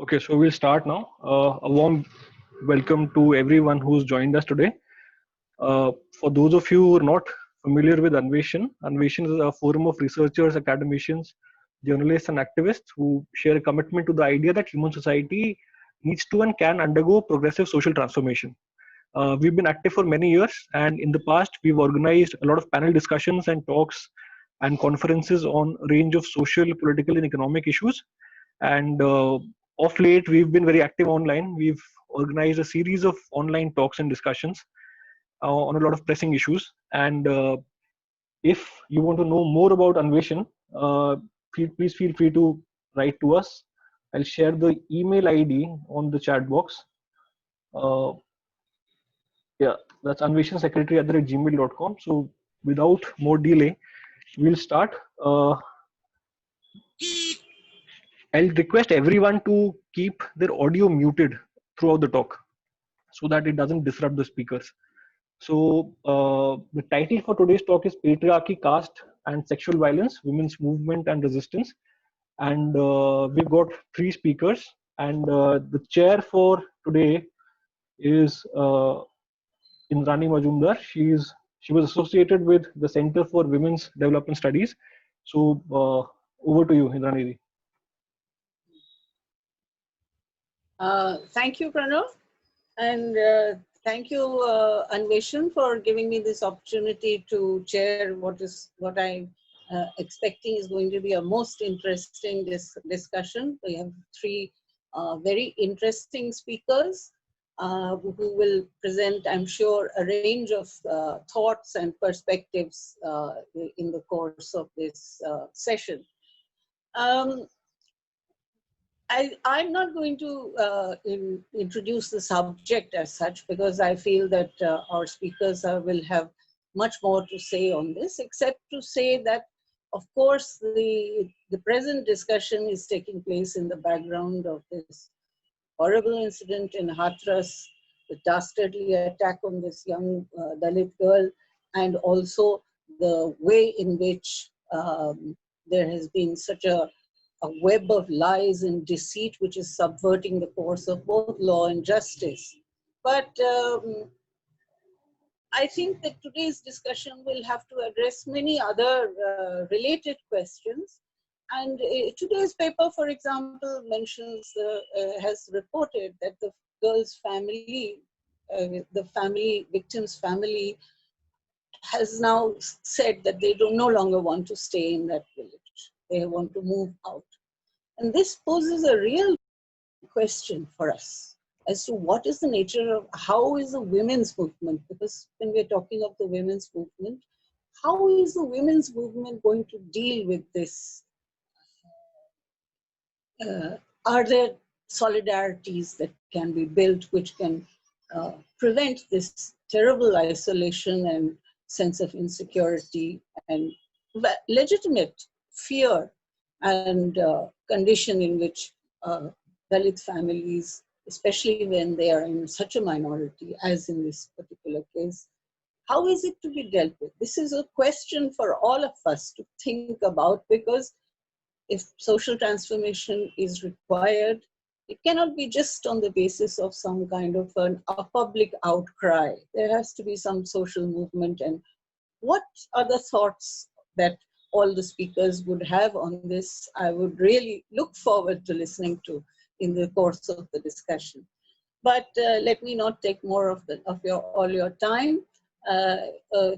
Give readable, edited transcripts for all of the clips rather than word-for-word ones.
Okay, so we'll start now. A warm welcome to everyone who's joined us today. For those of you who are not familiar with Anveshan, Anveshan is a forum of researchers, academicians, journalists, and activists who share a commitment to the idea that human society needs to and can undergo progressive social transformation. We've been active for many years, and in the past, we've organized a lot of panel discussions and talks and conferences on a range of social, political, and economic issues. And of late, we've been very active online. We've organized a series of online talks and discussions on a lot of pressing issues. And if you want to know more about Anveshan, please feel free to write to us. I'll share the email ID on the chat box. Uh, yeah, that's anveshansecretary@gmail.com. So without more delay, we'll start. I'll request everyone to keep their audio muted throughout the talk so that it doesn't disrupt the speakers. So the title for today's talk is Patriarchy, Caste and Sexual Violence, Women's Movement and Resistance. And we've got three speakers. And the chair for today is Indrani Majumdar. She was associated with the Center for Women's Development Studies. So over to you, Indrani. Thank you, Pranav, and thank you, Anveshan, for giving me this opportunity to chair what I'm expecting is going to be a most interesting discussion. We have three very interesting speakers who will present, I'm sure, a range of thoughts and perspectives in the course of this session. I'm not going to introduce the subject as such because I feel that our speakers will have much more to say on this, except to say that, of course, the present discussion is taking place in the background of this horrible incident in Hathras, the dastardly attack on this young Dalit girl, and also the way in which there has been such a web of lies and deceit which is subverting the course of both law and justice. But I think that today's discussion will have to address many other related questions. And today's paper, for example, mentions, has reported that the girl's family, the victim's family, has now said that they no longer want to stay in that village. They want to move out. And this poses a real question for us as to what is the nature of, how is the women's movement, because when we're talking of the women's movement, how is the women's movement going to deal with this? Are there solidarities that can be built which can prevent this terrible isolation and sense of insecurity and legitimate fear and condition in which Dalit families, especially when they are in such a minority as in this particular case, how is it to be dealt with? This is a question for all of us to think about, because if social transformation is required, it cannot be just on the basis of some kind of a public outcry. There has to be some social movement. And what are the thoughts that all the speakers would have on this? I would really look forward to listening to in the course of the discussion. But let me not take more of all your time.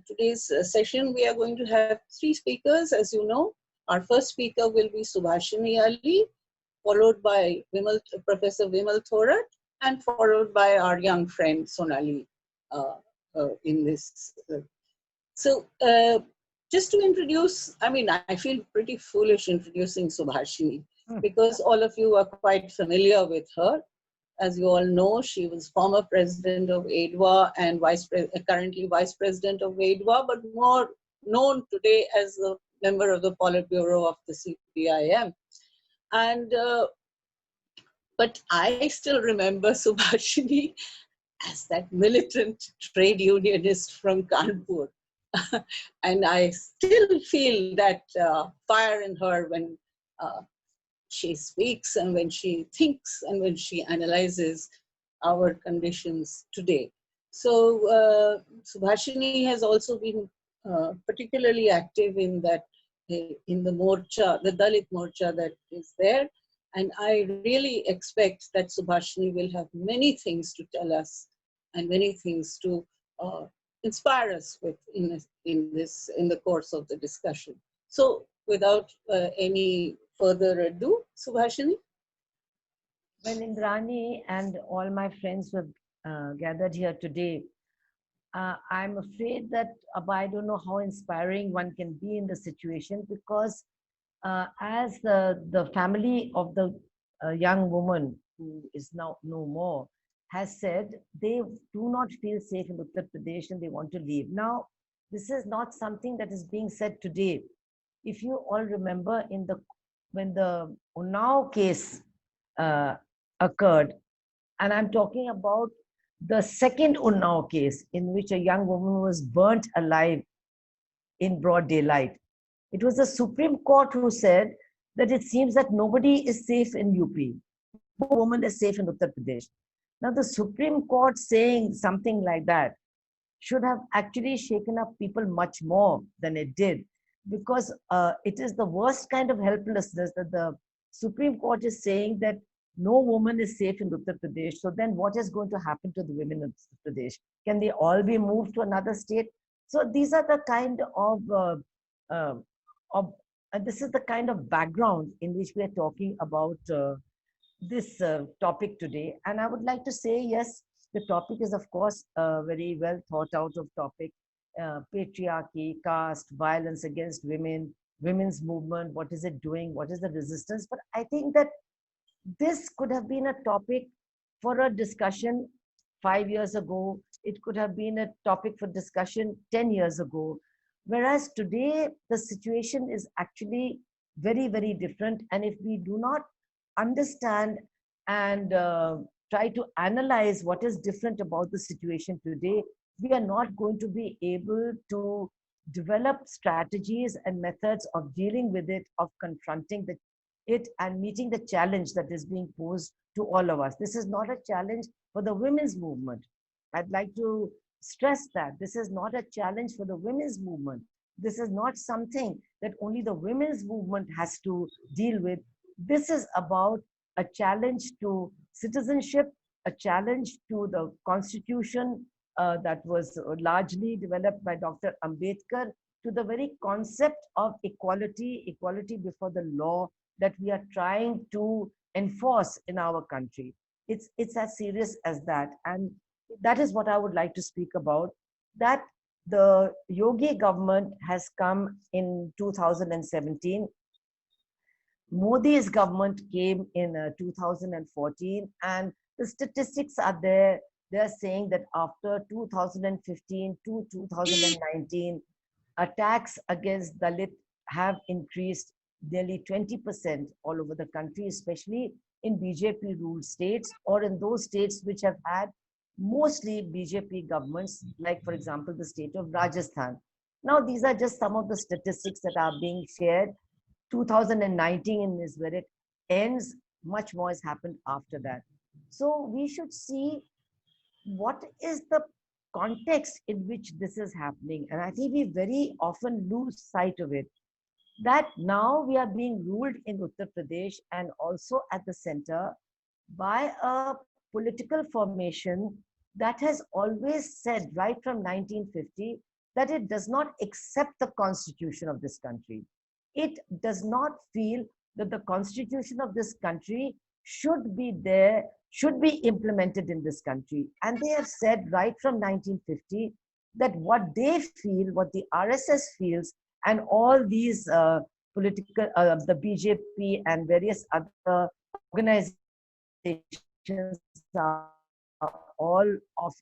Today's session, we are going to have three speakers, as you know. Our first speaker will be Subhashini Ali, followed by Professor Vimal Thorat, and followed by our young friend Sonali in this. So just to introduce, I mean, I feel pretty foolish introducing Subhashini because all of you are quite familiar with her. As you all know, she was former president of AIDWA and currently vice president of AIDWA, but more known today as the member of the Politburo of the CPIM. And, but I still remember Subhashini as that militant trade unionist from Kanpur. And I still feel that fire in her when she speaks and when she thinks and when she analyzes our conditions today. So Subhashini has also been particularly active in that, in the Morcha, the Dalit Morcha that is there. And I really expect that Subhashini will have many things to tell us and many things to inspire us with in the course of the discussion. So without any further ado, Subhashini. Well, Indrani and all my friends who have gathered here today, I'm afraid that I don't know how inspiring one can be in the situation, because as the family of the young woman who is now no more has said, they do not feel safe in Uttar Pradesh and they want to leave. Now, this is not something that is being said today. If you all remember, when the Unnao case occurred, and I'm talking about the second Unnao case, in which a young woman was burnt alive in broad daylight. It was the Supreme Court who said that it seems that nobody is safe in UP. No woman is safe in Uttar Pradesh. Now, the Supreme Court saying something like that should have actually shaken up people much more than it did, because it is the worst kind of helplessness that the Supreme Court is saying that no woman is safe in Uttar Pradesh. So then what is going to happen to the women of Uttar Pradesh? Can they all be moved to another state? So these are the kind of this is the kind of background in which we are talking about this topic today. And I would like to say, yes, the topic is, of course, a very well thought out of topic. Patriarchy, caste, violence against women, women's movement, what is it doing? What is the resistance? But I think that this could have been a topic for a discussion 5 years ago. It could have been a topic for discussion 10 years ago. Whereas today, the situation is actually very, very different. And if we do not understand and try to analyze what is different about the situation today, we are not going to be able to develop strategies and methods of dealing with it, of confronting it and meeting the challenge that is being posed to all of us. This is not a challenge for the women's movement. I'd like to stress that this is not a challenge for the women's movement. This is not something that only the women's movement has to deal with. This is about a challenge to citizenship, a challenge to the constitution that was largely developed by Dr. Ambedkar, to the very concept of equality, equality before the law that we are trying to enforce in our country. It's as serious as that. And that is what I would like to speak about, that the Yogi government has come in 2017. Modi's government came in 2014, and the statistics are there. They're saying that after 2015 to 2019, attacks against Dalit have increased nearly 20% all over the country, especially in BJP ruled states, or in those states which have had mostly BJP governments, like, for example, the state of Rajasthan. Now, these are just some of the statistics that are being shared. 2019 is where it ends. Much more has happened after that. So we should see what is the context in which this is happening. And I think we very often lose sight of it, that now we are being ruled in Uttar Pradesh and also at the center by a political formation that has always said right from 1950 that it does not accept the constitution of this country. It does not feel that the constitution of this country should be there, should be implemented in this country. And they have said right from 1950 that what they feel, what the RSS feels, and all these political, the BJP and various other organizations are all of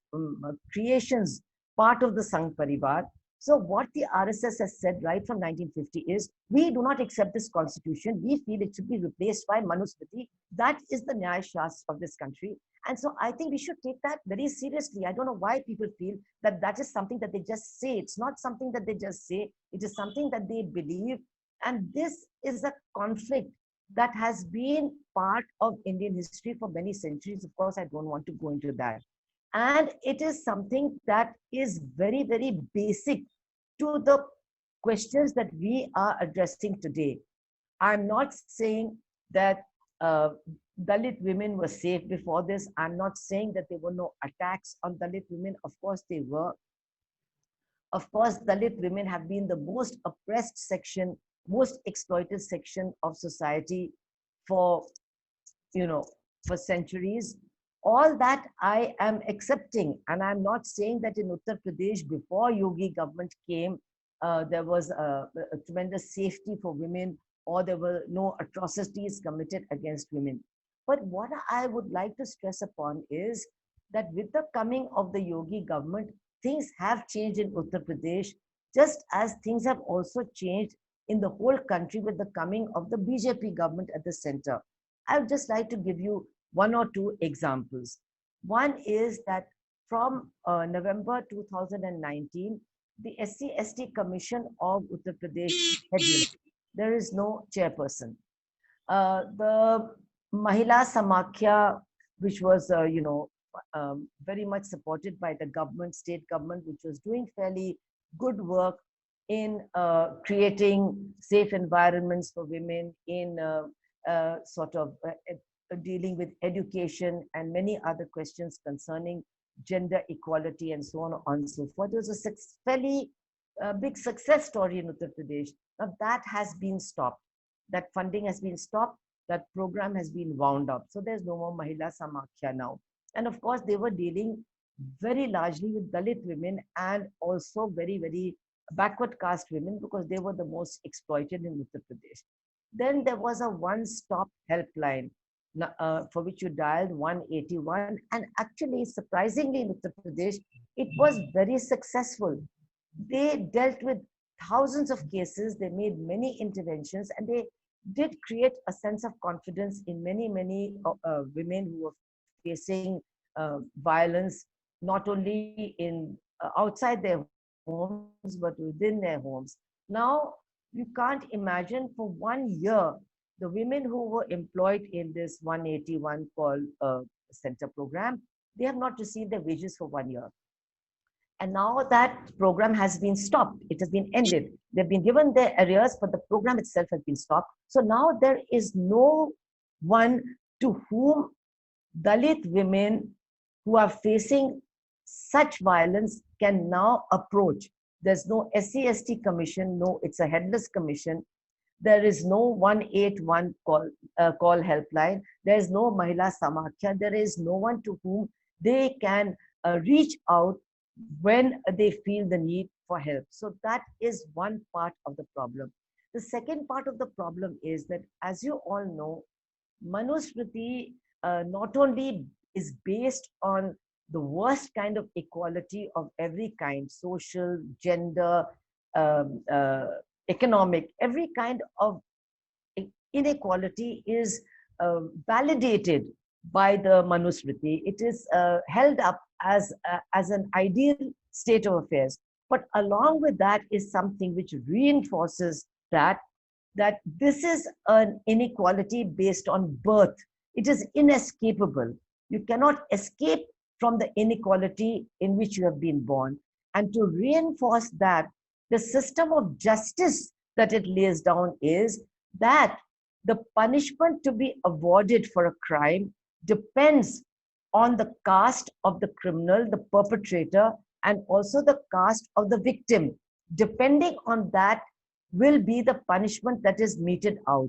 creations, part of the Sangh Parivar. So what the RSS has said right from 1950 is, we do not accept this constitution. We feel it should be replaced by Manusmriti. That is the Nyaya Shastra of this country. And so I think we should take that very seriously. I don't know why people feel that that is something that they just say. It's not something that they just say. It is something that they believe. And this is a conflict that has been part of Indian history for many centuries. Of course, I don't want to go into that. And it is something that is very, very basic to the questions that we are addressing today. I'm not saying that uh, Dalit women were safe before this. I'm not saying that there were no attacks on Dalit women. Of course, they were. Of course, Dalit women have been the most oppressed section, most exploited section of society for, you know, for centuries. All that I am accepting. And I'm not saying that in Uttar Pradesh, before Yogi government came, there was a tremendous safety for women or there were no atrocities committed against women. But what I would like to stress upon is that with the coming of the Yogi government, things have changed in Uttar Pradesh, just as things have also changed in the whole country with the coming of the BJP government at the center. I would just like to give you one or two examples. One is that from November 2019, the SC/ST Commission of Uttar Pradesh is headless. There is no chairperson. The Mahila Samakhya, which was, very much supported by the government, state government, which was doing fairly good work in creating safe environments for women, in dealing with education and many other questions concerning gender equality and so on and so forth. It was a fairly big success story in Uttar Pradesh. Now that has been stopped. That funding has been stopped. That program has been wound up. So there's no more Mahila Samakhya now. And of course, they were dealing very largely with Dalit women and also very, very backward caste women because they were the most exploited in Uttar Pradesh. Then there was a one-stop helpline for which you dialed 181. And actually, surprisingly, in Uttar Pradesh, it was very successful. They dealt with thousands of cases, they made many interventions, and they did create a sense of confidence in many, many women who were facing violence, not only in outside their homes, but within their homes. Now, you can't imagine for 1 year, the women who were employed in this 181 call center program, they have not received their wages for 1 year. And now that program has been stopped. It has been ended. They've been given their arrears, but the program itself has been stopped. So now there is no one to whom Dalit women who are facing such violence can now approach. There's no SC/ST commission. No, it's a headless commission. There is no 181 call helpline. There is no Mahila Samakhya. There is no one to whom they can reach out when they feel the need for help. So that is one part of the problem. The second part of the problem is that, as you all know, Manusmriti not only is based on the worst kind of equality of every kind, social, gender, economic, every kind of inequality is validated by the Manusmriti. It is held up as an ideal state of affairs. But along with that is something which reinforces that this is an inequality based on birth. It is inescapable. You cannot escape from the inequality in which you have been born. And to reinforce that, the system of justice that it lays down is that the punishment to be awarded for a crime depends on the caste of the criminal, the perpetrator, and also the caste of the victim. Depending on that will be the punishment that is meted out.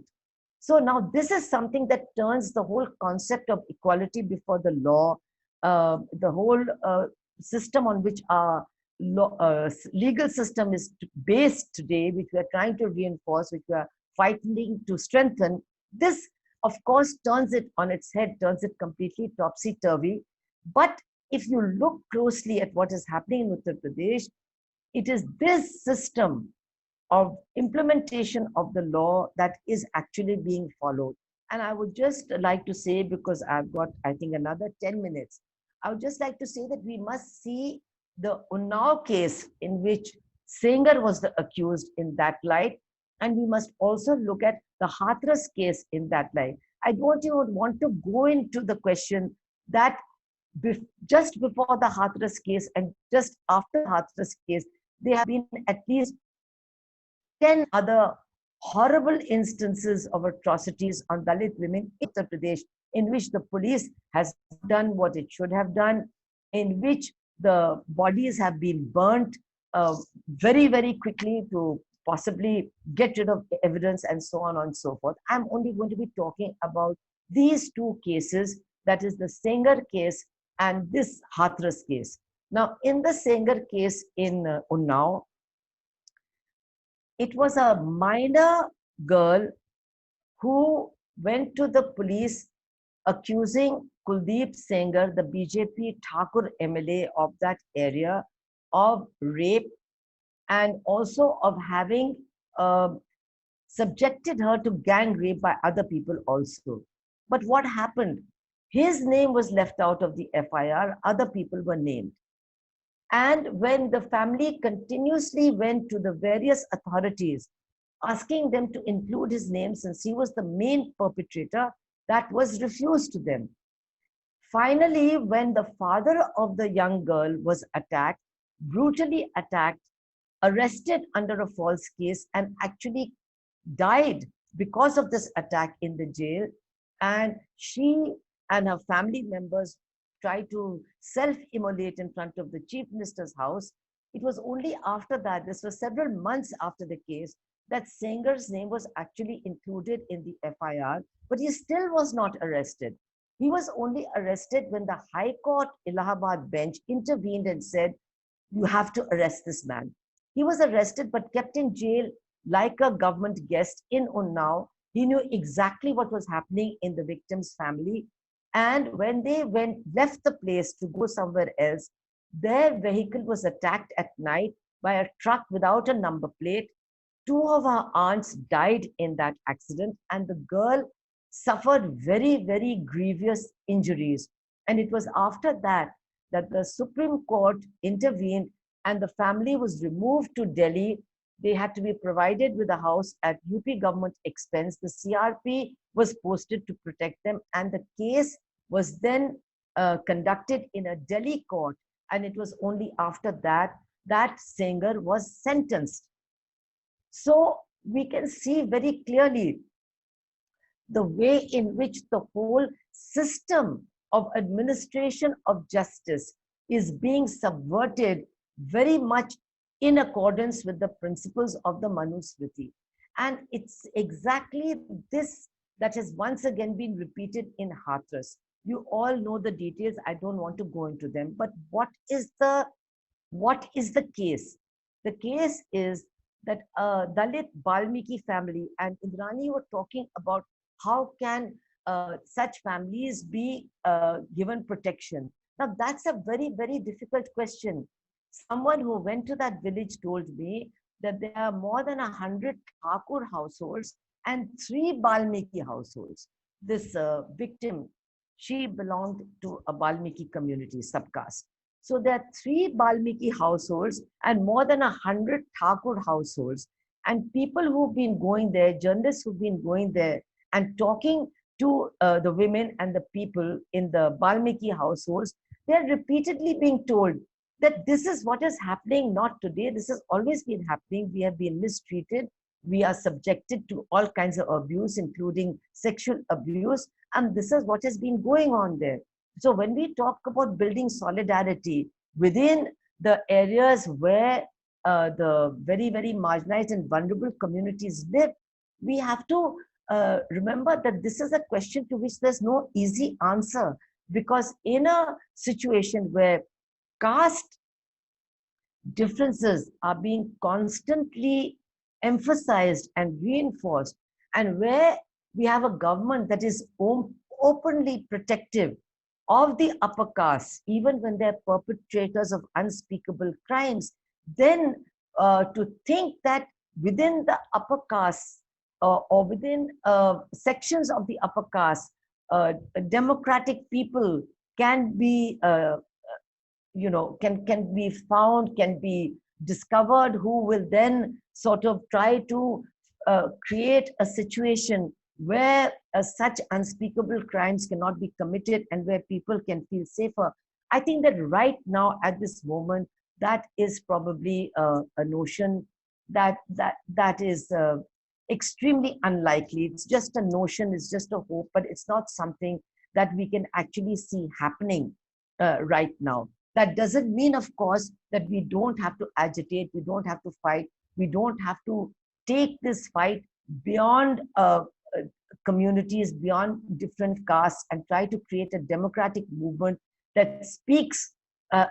So now this is something that turns the whole concept of equality before the law, the whole system on which our legal system is based today, which we are trying to reinforce, which we are fighting to strengthen. This, of course, turns it on its head, turns it completely topsy-turvy. But if you look closely at what is happening in Uttar Pradesh, it is this system of implementation of the law that is actually being followed. And I would just like to say, because I've got, I think, another 10 minutes, I would just like to say that we must see the Unnao case in which Sengar was the accused in that light. And we must also look at the Hathras case in that light. I don't even want to go into the question that just before the Hathras case and just after the Hathras case, there have been at least 10 other horrible instances of atrocities on Dalit women in Uttar Pradesh, in which the police has done what it should have done, in which the bodies have been burnt very, very quickly to possibly get rid of evidence and so on and so forth. I'm only going to be talking about these two cases, that is the Sengar case and this Hathras case. Now, in the Sengar case in Unnao, it was a minor girl who went to the police accusing Kuldeep Sengar, the BJP Thakur MLA of that area, of rape and also of having subjected her to gang rape by other people also. But what happened? His name was left out of the FIR, other people were named. And when the family continuously went to the various authorities, asking them to include his name since he was the main perpetrator, that was refused to them. Finally, when the father of the young girl was attacked, brutally attacked, arrested under a false case, and actually died because of this attack in the jail, and she and her family members tried to self-immolate in front of the chief minister's house. It was only after that, this was several months after the case, that Sengar's name was actually included in the FIR, but he still was not arrested. He was only arrested when the High Court Allahabad bench intervened and said, you have to arrest this man. He was arrested but kept in jail like a government guest in Unnao. He knew exactly what was happening in the victim's family. And when they left the place to go somewhere else, their vehicle was attacked at night by a truck without a number plate. Two of her aunts died in that accident, and the girl suffered very, very grievous injuries. And it was after that that the Supreme Court intervened and the family was removed to Delhi. They had to be provided with a house at UP government expense. The CRP was posted to protect them, and the case was then conducted in a Delhi court. And it was only after that that Sengar was sentenced. So we can see very clearly the way in which the whole system of administration of justice is being subverted very much in accordance with the principles of the Manusmriti. And it's exactly this that has once again been repeated in Hathras. You all know the details. I don't want to go into them. But what is the case? The case is that a Dalit Balmiki family, and Indrani were talking about how can such families be given protection. Now that's a very, very difficult question. Someone who went to that village told me that there are more than 100 Thakur households and 3 Balmiki households. This victim, she belonged to a Balmiki community, subcaste. So there are 3 Balmiki households and more than 100 Thakur households. And people who've been going there, journalists who've been going there and talking to the women and the people in the Balmiki households, they're repeatedly being told that this is what is happening, not today. This has always been happening. We have been mistreated. We are subjected to all kinds of abuse, including sexual abuse. And this is what has been going on there. So when we talk about building solidarity within the areas where the very, very marginalized and vulnerable communities live, we have to remember that this is a question to which there's no easy answer. Because in a situation where caste differences are being constantly emphasized and reinforced, and where we have a government that is openly protective of the upper caste, even when they're perpetrators of unspeakable crimes, then to think that within the upper caste or within sections of the upper caste, democratic people can be can be found, can be discovered, who will then sort of try to create a situation where such unspeakable crimes cannot be committed and where people can feel safer. I think that right now at this moment, that is probably a notion that is extremely unlikely. It's just a notion, it's just a hope, but it's not something that we can actually see happening right now. That doesn't mean, of course, that we don't have to agitate, we don't have to fight, we don't have to take this fight beyond communities, beyond different castes, and try to create a democratic movement that speaks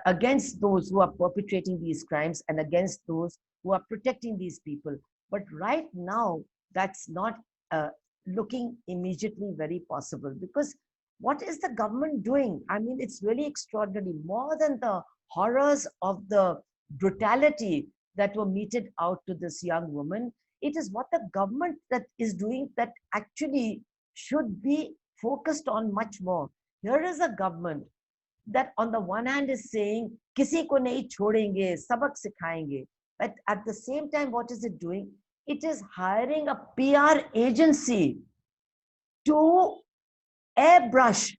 against those who are perpetrating these crimes and against those who are protecting these people. But right now, that's not looking immediately very possible, because what is the government doing? I mean, it's really extraordinary. More than the horrors of the brutality that were meted out to this young woman, it is what the government that is doing that actually should be focused on much more. Here is a government that on the one hand is saying, kisi ko nahi chhodenge, sabak sikhayenge. But at the same time, what is it doing? It is hiring a PR agency to airbrush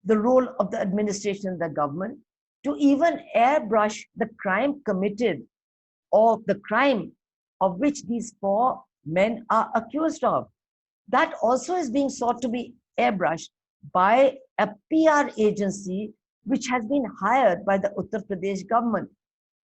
the role of the administration and the government, to even airbrush the crime committed or the crime of which these 4 men are accused of. That also is being sought to be airbrushed by a PR agency which has been hired by the Uttar Pradesh government.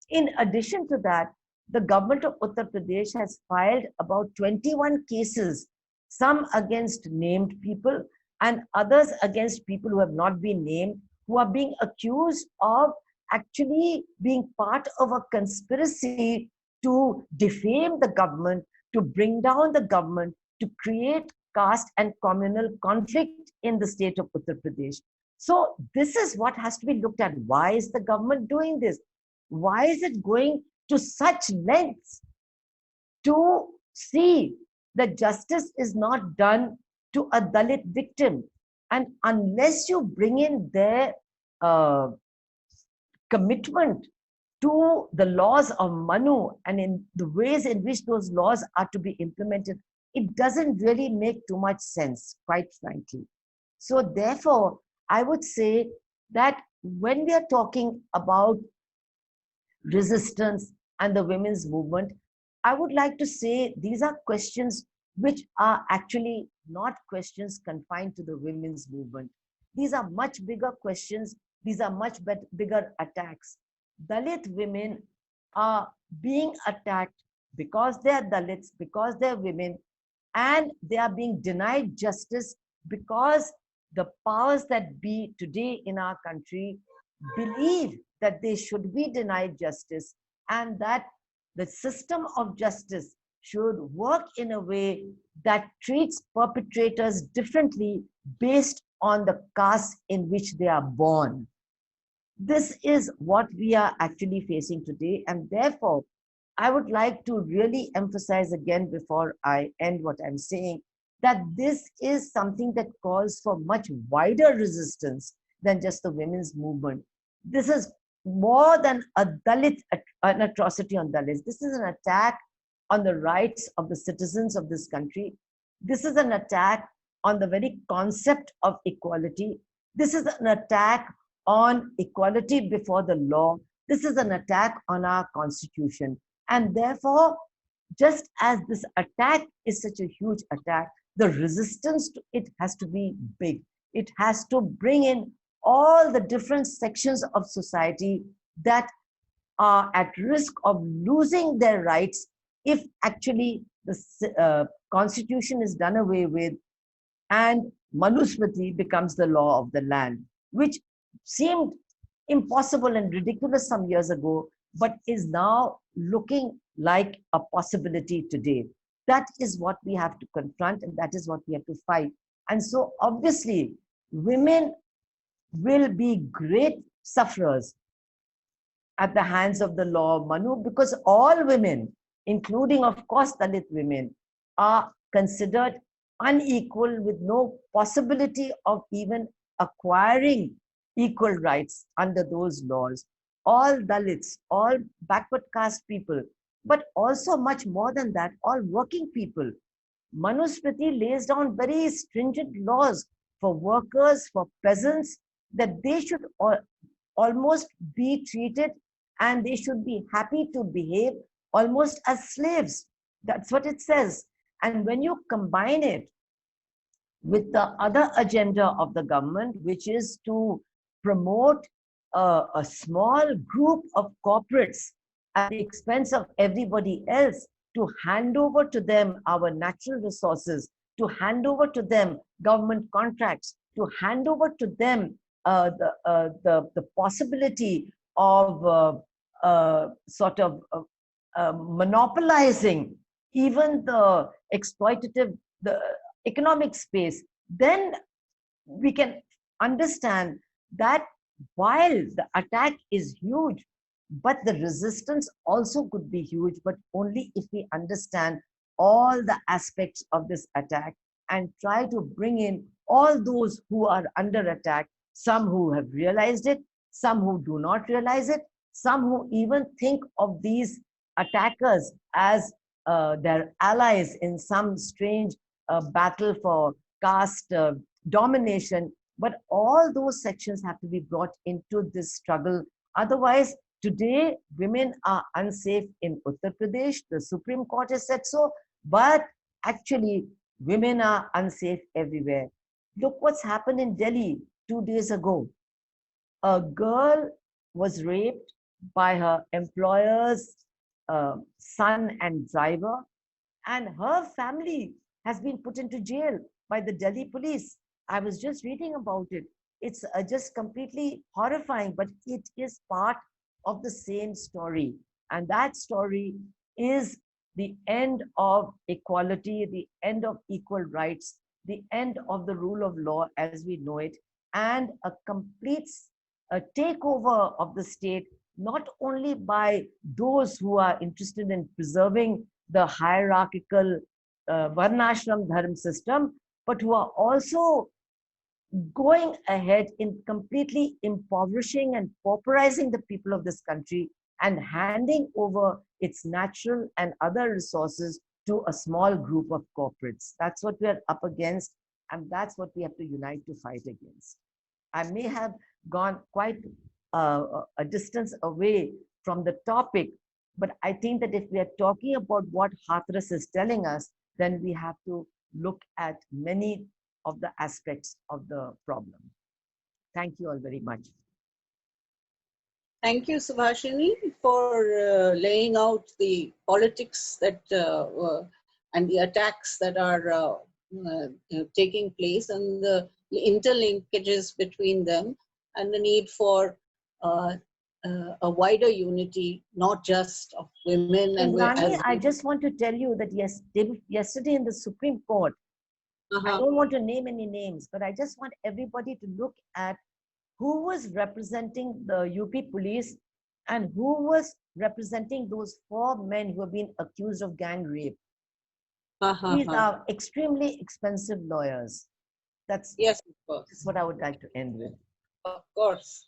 In addition to that, the government of Uttar Pradesh has filed about 21 cases, some against named people and others against people who have not been named, who are being accused of actually being part of a conspiracy to defame the government, to bring down the government, to create caste and communal conflict in the state of Uttar Pradesh. So this is what has to be looked at. Why is the government doing this? Why is it going to such lengths to see that justice is not done to a Dalit victim? And unless you bring in their commitment to the laws of Manu and in the ways in which those laws are to be implemented, it doesn't really make too much sense, quite frankly. So therefore, I would say that when we are talking about resistance and the women's movement, I would like to say these are questions which are actually not questions confined to the women's movement. These are much bigger questions. These are much bigger attacks. Dalit women are being attacked because they are Dalits, because they are women, and they are being denied justice because the powers that be today in our country believe that they should be denied justice and that the system of justice should work in a way that treats perpetrators differently based on the caste in which they are born. This is what we are actually facing today, and therefore I would like to really emphasize again before I end what I'm saying, that this is something that calls for much wider resistance than just the women's movement. This is more than a Dalit, an atrocity on Dalits. This is an attack on the rights of the citizens of this country. This is an attack on the very concept of equality. This is an attack on equality before the law. This is an attack on our constitution. And therefore, just as this attack is such a huge attack, the resistance to it has to be big. It has to bring in all the different sections of society that are at risk of losing their rights if actually the constitution is done away with and Manusmriti becomes the law of the land, which seemed impossible and ridiculous some years ago, but is now looking like a possibility today. That is what we have to confront, and that is what we have to fight. And so obviously, women will be great sufferers at the hands of the law of Manu, because all women, including of course Dalit women, are considered unequal with no possibility of even acquiring equal rights under those laws. All Dalits, all backward caste people, but also much more than that, all working people Manusmriti lays down very stringent laws for workers, for peasants, that they should almost be treated and they should be happy to behave almost as slaves. That's what it says. And when you combine it with the other agenda of the government, which is to promote a small group of corporates at the expense of everybody else, to hand over to them our natural resources, to hand over to them government contracts, to hand over to them the possibility of monopolizing even the exploitative, the economic space, then we can understand that while the attack is huge, but the resistance also could be huge, but only if we understand all the aspects of this attack and try to bring in all those who are under attack, some who have realized it, some who do not realize it, some who even think of these attackers as their allies in some strange battle for caste domination. But all those sections have to be brought into this struggle. Otherwise, today, women are unsafe in Uttar Pradesh. The Supreme Court has said so. But actually, women are unsafe everywhere. Look what's happened in Delhi 2 days ago. A girl was raped by her employer's son and driver, and her family has been put into jail by the Delhi police. I was just reading about it. It's just completely horrifying, but it is part of the same story. And that story is the end of equality, the end of equal rights, the end of the rule of law as we know it, and a complete takeover of the state, not only by those who are interested in preserving the hierarchical Varnashram Dharma system, but who are also going ahead in completely impoverishing and pauperizing the people of this country and handing over its natural and other resources to a small group of corporates. That's what we're up against, and that's what we have to unite to fight against. I may have gone quite a distance away from the topic, but I think that if we are talking about what Hathras is telling us, then we have to look at many of the aspects of the problem. Thank you all very much. Thank you, Subhashini, for laying out the politics that and the attacks that are taking place and the interlinkages between them and the need for a wider unity, not just of women. And Rani, I just want to tell you that yesterday in the Supreme Court, I don't want to name any names, but I just want everybody to look at who was representing the UP police and who was representing those 4 men who have been accused of gang rape. These are extremely expensive lawyers. That's what I would like to end with. Of course.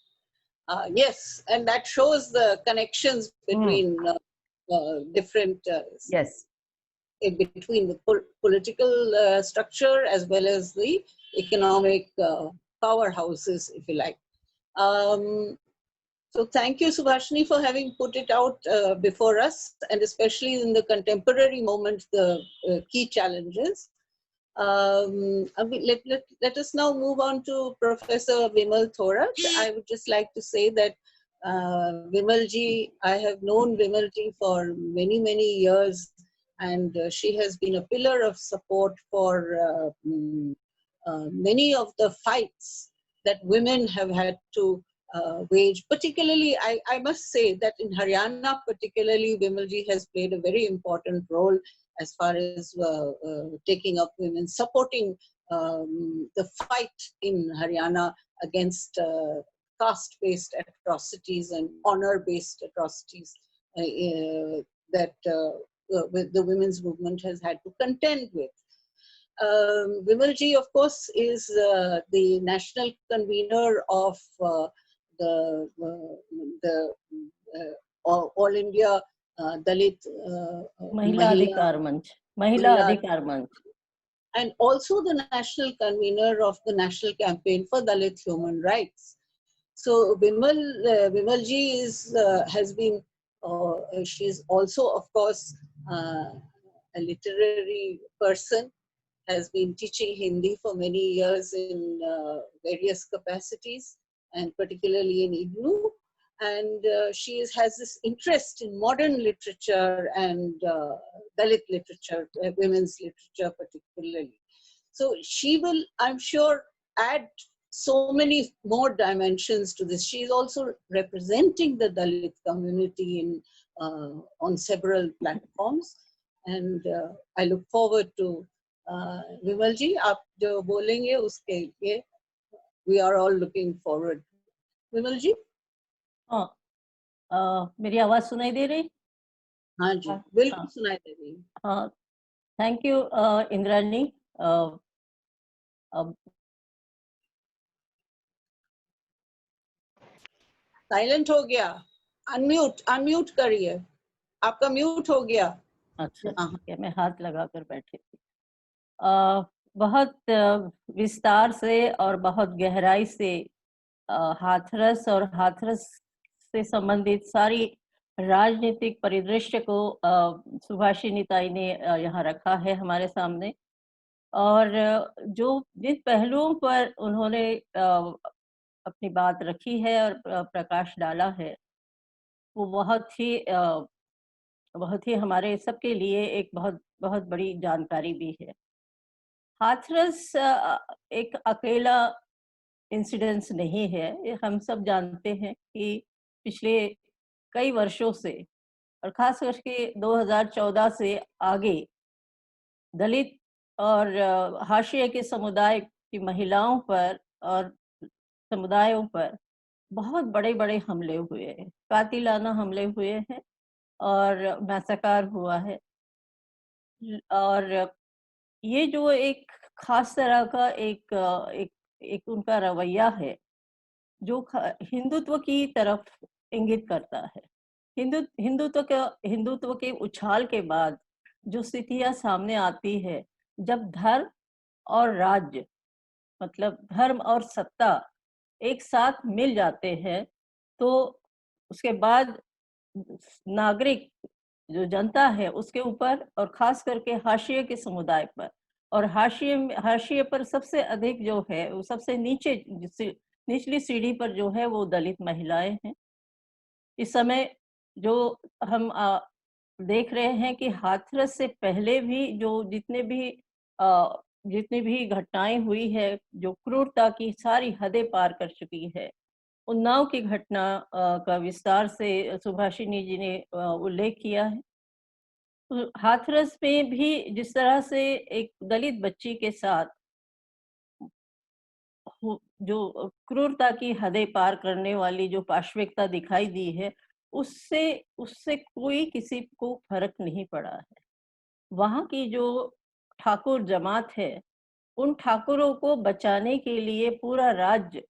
Yes, and that shows the connections between different between the political structure as well as the economic powerhouses, if you like. So thank you, Subhashini, for having put it out before us, and especially in the contemporary moment, the key challenges. Let us now move on to Professor Vimal Thorat. I would just like to say that Vimalji, I have known Vimalji for many, many years, and she has been a pillar of support for many of the fights that women have had to wage. Particularly, I must say that in Haryana, particularly, Vimalji has played a very important role as far as taking up women, supporting the fight in Haryana against caste-based atrocities and honor-based atrocities that the women's movement has had to contend with. Vimalji, of course, is the national convener of the All India Dalit Mahila Adhikar Manch. Mahila Adhikar Manch. and also the national convener of the National Campaign for Dalit Human Rights. So Vimalji has been, she's also, of course, a literary person, has been teaching Hindi for many years in various capacities, and particularly in IGNOU. And has this interest in modern literature and Dalit literature, women's literature particularly. So she will, I'm sure, add so many more dimensions to this. She is also representing the Dalit community in on several platforms, and I look forward to विमल जी आप जो बोलेंगे उसके लिए we are all looking forward. विमल जी? हाँ, मेरी आवाज सुनाई दे रही? हाँ जी, बिल्कुल सुनाई दे रही। हाँ, थैंक यू इंद्राणी। साइलेंट हो गया, अनम्यूट करिए, आपका म्यूट हो गया। अच्छा ठीक है, मैं हाथ लगाकर बैठी थी। बहुत विस्तार से और बहुत गहराई से हाथरस और हाथरस से संबंधित सारी राजनीतिक परिदृश्य को सुभाषिनी ताई ने यहाँ रखा है हमारे सामने, और जो जिन पहलुओं पर उन्होंने अपनी बात रखी है और प्रकाश डाला है, वो बहुत ही हमारे सबके लिए एक बहुत बहुत बड़ी जानकारी भी है। हाथरस एक अकेला इंसिडेंस नहीं है। हम सब जानते हैं कि पिछले कई वर्षों से और खास करके 2014 से आगे दलित और हाशिए के समुदाय की महिलाओं पर और समुदायों पर बहुत बड़े-बड़े हमले हुए हैं, कातिलाना हमले हुए हैं और मैसाकार हुआ है। और ये जो एक खास तरह का एक उनका रवैया है जो हिंदुत्व की तरफ इंगित करता है। हिंदुत्व के उछाल के बाद जो स्थितियां सामने आती है, जब धर्म और राज्य मतलब धर्म और सत्ता एक साथ मिल जाते हैं, तो उसके बाद नागरिक जो जनता है उसके ऊपर और खास करके हाशिए के समुदाय पर, और हाशिए पर सबसे अधिक जो है वो सबसे निचली सीढ़ी पर जो है वो दलित महिलाएं हैं। इस समय जो हम देख रहे हैं कि हाथरस से पहले भी जो जितनी भी घटनाएं हुई है, जो क्रूरता की सारी हदें पार कर चुकी है, उन्नाव की घटना का विस्तार से सुभाषिनी जी ने उल्लेख किया है। तो हाथरस में भी जिस तरह से एक दलित बच्ची के साथ जो क्रूरता की हदें पार करने वाली जो पाशविकता दिखाई दी है, उससे कोई किसी को फर्क नहीं पड़ा है। वहाँ की जो ठाकुर जमात है, उन ठाकुरों को बचाने के लिए पूरा राज्य,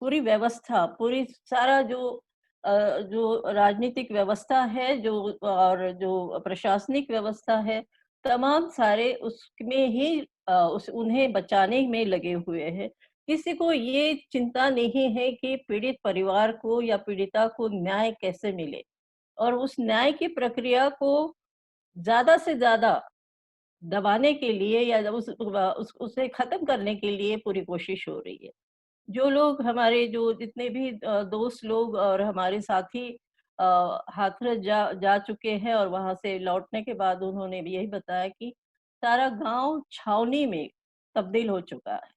पूरी व्यवस्था, पूरी सारा जो राजनीतिक व्यवस्था है, और जो प्रशासनिक व्यवस्था है, तमाम सारे उसमें ही उन्हें बचाने में लगे हुए हैं। किसी को ये चिंता नहीं है कि पीड़ित परिवार को या पीड़िता को न्याय कैसे मिले, और उस न्याय की प्रक्रिया को ज्यादा से ज्यादा दबाने के लिए या उसे खत्म करने के लिए पूरी कोशिश हो रही है। जो लोग हमारे जो जितने भी दोस्त लोग और हमारे साथी हाथरस जा चुके हैं और वहां से लौटने के बाद उन्होंने भी यही बताया कि सारा गांव छावनी में तब्दील हो चुका है।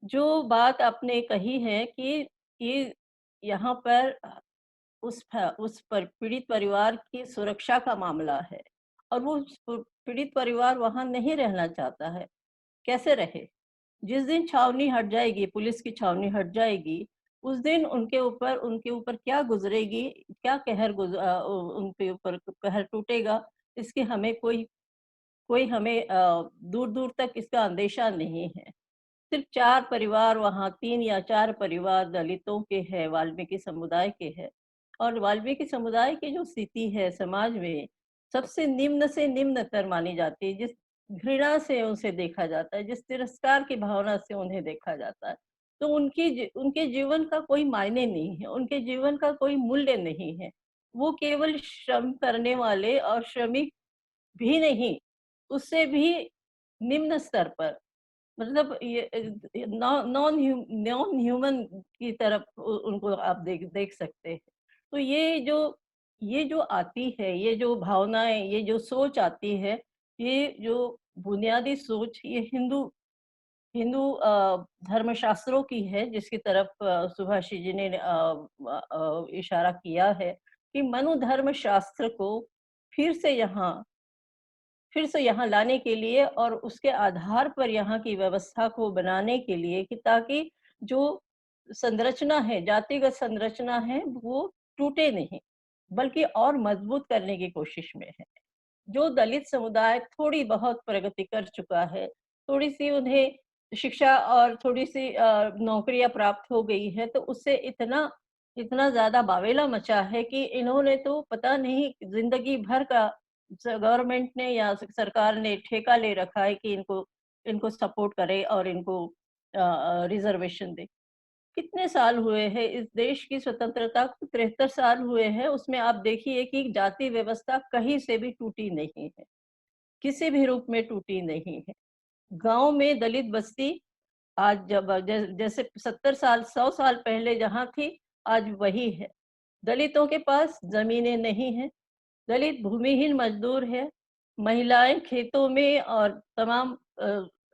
जो बात आपने कही है कि ये यहाँ पर उस पीड़ित परिवार की सुरक्षा का मामला है, और वो पीड़ित परिवार वहां नहीं रहना चाहता है। कैसे रहे? जिस दिन छावनी हट जाएगी, पुलिस की छावनी हट जाएगी, उस दिन उनके ऊपर क्या गुजरेगी, क्या उनके ऊपर कहर टूटेगा, इसके हमें कोई हमें दूर दूर तक इसका अंदेशा नहीं है। सिर्फ 4 परिवार वहाँ, 3 या 4 परिवार दलितों के हैं, वाल्मीकि समुदाय के हैं, और वाल्मीकि समुदाय की जो स्थिति है समाज में सबसे निम्न से निम्नतर मानी जाती है। घृणा से उसे देखा जाता है, जिस तिरस्कार की भावना से उन्हें देखा जाता है, तो उनके जीवन का कोई मायने नहीं है, उनके जीवन का कोई मूल्य नहीं है। वो केवल श्रम करने वाले और श्रमिक भी नहीं, उससे भी निम्न स्तर पर, मतलब ये नॉन ह्यूमन की तरफ उनको आप देख सकते हैं। तो ये जो आती है, ये जो भावनाएं, ये जो सोच आती है, ये जो बुनियादी सोच, ये हिंदू हिंदू धर्मशास्त्रों की है, जिसकी तरफ सुभाषी जी ने इशारा किया है कि मनु धर्म शास्त्र को फिर से यहाँ फिर से यहाँ लाने के लिए और उसके आधार पर यहाँ की व्यवस्था को बनाने के लिए, कि ताकि जो संरचना है, जातिगत संरचना है, वो टूटे नहीं, बल्कि और मजबूत करने की कोशिश में है। जो दलित समुदाय थोड़ी बहुत प्रगति कर चुका है, थोड़ी-सी उन्हें शिक्षा और थोड़ी-सी नौकरियाँ प्राप्त हो गई है, तो उससे इतना इतना ज़्यादा बावेला मचा है कि इन्होंने तो पता नहीं ज़िंदगी भर का गवर्नमेंट ने या सरकार ने ठेका ले रखा है कि इनको इनको सपोर्ट करे और इनको रिजर्वेशन दे। कितने साल हुए हैं इस देश की स्वतंत्रता को? 73 साल हुए हैं। उसमें आप देखिए कि जाति व्यवस्था कहीं से भी टूटी नहीं है, किसी भी रूप में टूटी नहीं है। गांव में दलित बस्ती आज जैसे 70 साल 100 साल पहले जहां थी, आज वही है। दलितों के पास जमीनें नहीं है, दलित भूमिहीन मजदूर है, महिलाएं खेतों में और तमाम